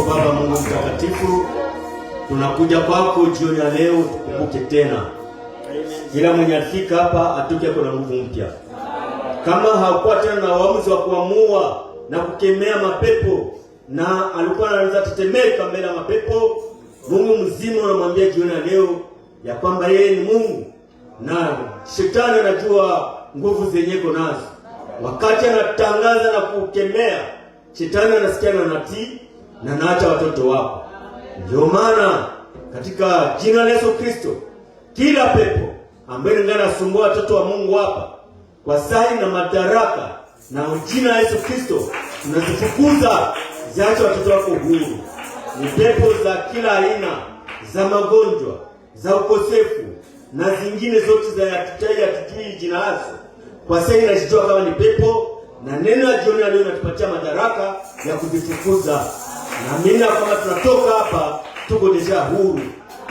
Baba Mungu mtakatifu, tunakuja kwako jioni ya leo, tukumbuke tena. Kila mwenye afika hapa atoke kwa nguvu mpya. Kama hakuwa tena na uamuzi wa kuamua na kukemea mapepo na alikuwa anaanza tetemeka mbele ya mapepo, Mungu mzima unamwambia jioni ya leo ya kwamba yeye ni Mungu na shetani anajua nguvu zenyeko nazo. Wakati anatangaza na kukemea, shetani anasikia na natii na naacha watoto wako. Ndio maana katika jina la Yesu Kristo, kila pepo ambaye linasumbua watoto wa Mungu hapa kwa sahi na madaraka na jina la Yesu Kristo tunazifukuza, ziache watoto wako huru. Ni pepo za kila aina, za magonjwa, za ukosefu na zingine zote za hatujui jina lazo. Kwa sahi inajitoa kama ni pepo, na neno la jioni leo linatupatia madaraka ya kuzifukuza. Na mimi kama tunatoka hapa tuko deja huru.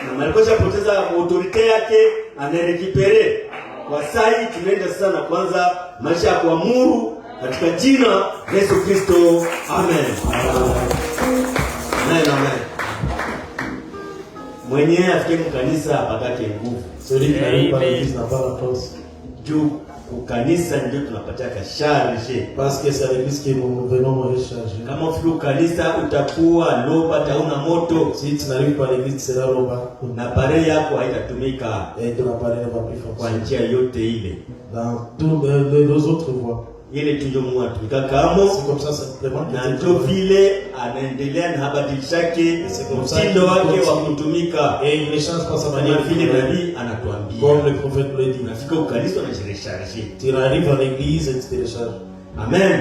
Na malikosha poteza autorite yake anarekipere. Kwa sahi tunaenda sasa na kwanza maisha ya kuamuru katika jina la Yesu Kristo. Amen. Amen. Amen. Mwenye afike mkanisa apakake nguvu. Celui qui n'arrive pas à l'église n'a pas la force. Juu kukanisa ndio tunapatia kasharje. Parce que c'est à l'église que nous venons me recharger. Kama ufike kanisa utakuwa loba tauna moto. Si tu n'arrives pas à l'église, c'est là loba. Na pare yako haitatumika. Et ton appareil ne va plus fonctionner. Kwa njia yote ile. Dans toutes les autres voies. Ile tunjomwa tukakamo. C'est comme ça simplement. Na ndio vile anaendelea na habadilishake mtindo wake wa kutumika. Et il ne change pas sa manière. Vile nabii anatuambia. Comme le prophète le dit. Unafika kanisa unajirecharger. Tu arrives à l'église et tu te recharges. Amen.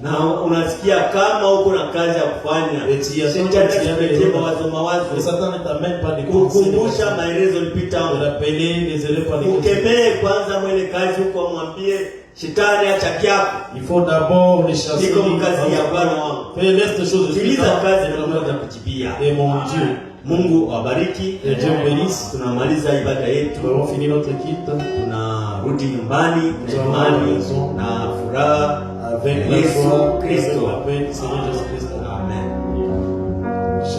na unasikia kama uko na kazi ya kufanya, shetani mawazo Et Satan ne t'amène pas des kukumbusha maelezo ulipita, rappeler les élèves par les ukemee kwanza mwele kazi huko, mwambie shetani acha kyako. Il faut d'abord les chasser. Niko mkazi ya Bwana wangu. Fais l'est choses de Timiza kazi na Mungu atakujibia. Et mon Dieu, Mungu awabariki. Et Dieu bénisse. Tunamaliza ibada yetu. Nous avons fini notre kit. Tunarudi nyumbani kwa imani na furaha Avec la Yesu joie, Kristo. la paix du Seigneur Jésus-Christ. Amen.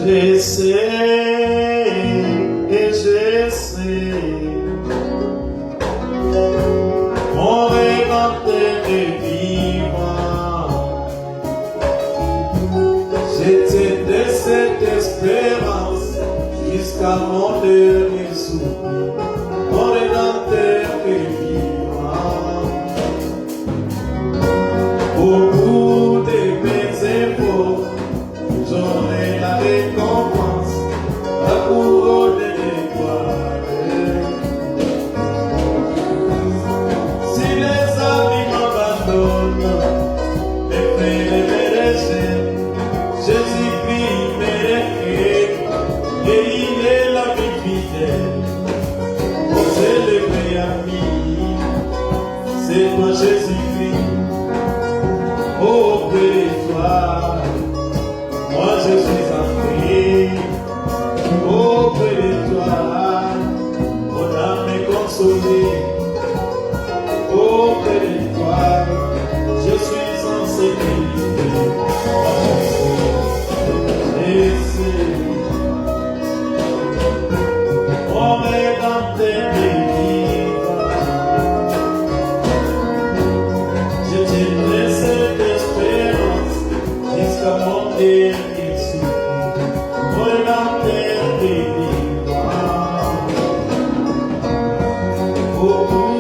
J'essaie et j'essaie. Mon Rédempteur est vivant. J'étais de cette espérance jusqu'à mon dernier soupir. Mon Rédempteur est vivant. Au bout de mes efforts, j'aurai la récompense, la couronne de l'étoile. Si les amis m'abandonnent, mes frères et mes rejettent, Jésus-Christ me requiert, et il est l'ami fidèle. Oh, c'est le vrai ami, c'est toi Jésus-Christ. Auprès de toi, moi je suis entré. Auprès de toi, mon âme est consolée. Auprès de toi, je suis en sécurité. Mon Rédempteur est vivant. Je tiendrai cette espérance jusqu'à mon dernier soupir. Mon Rédempteur est vivant. Oh,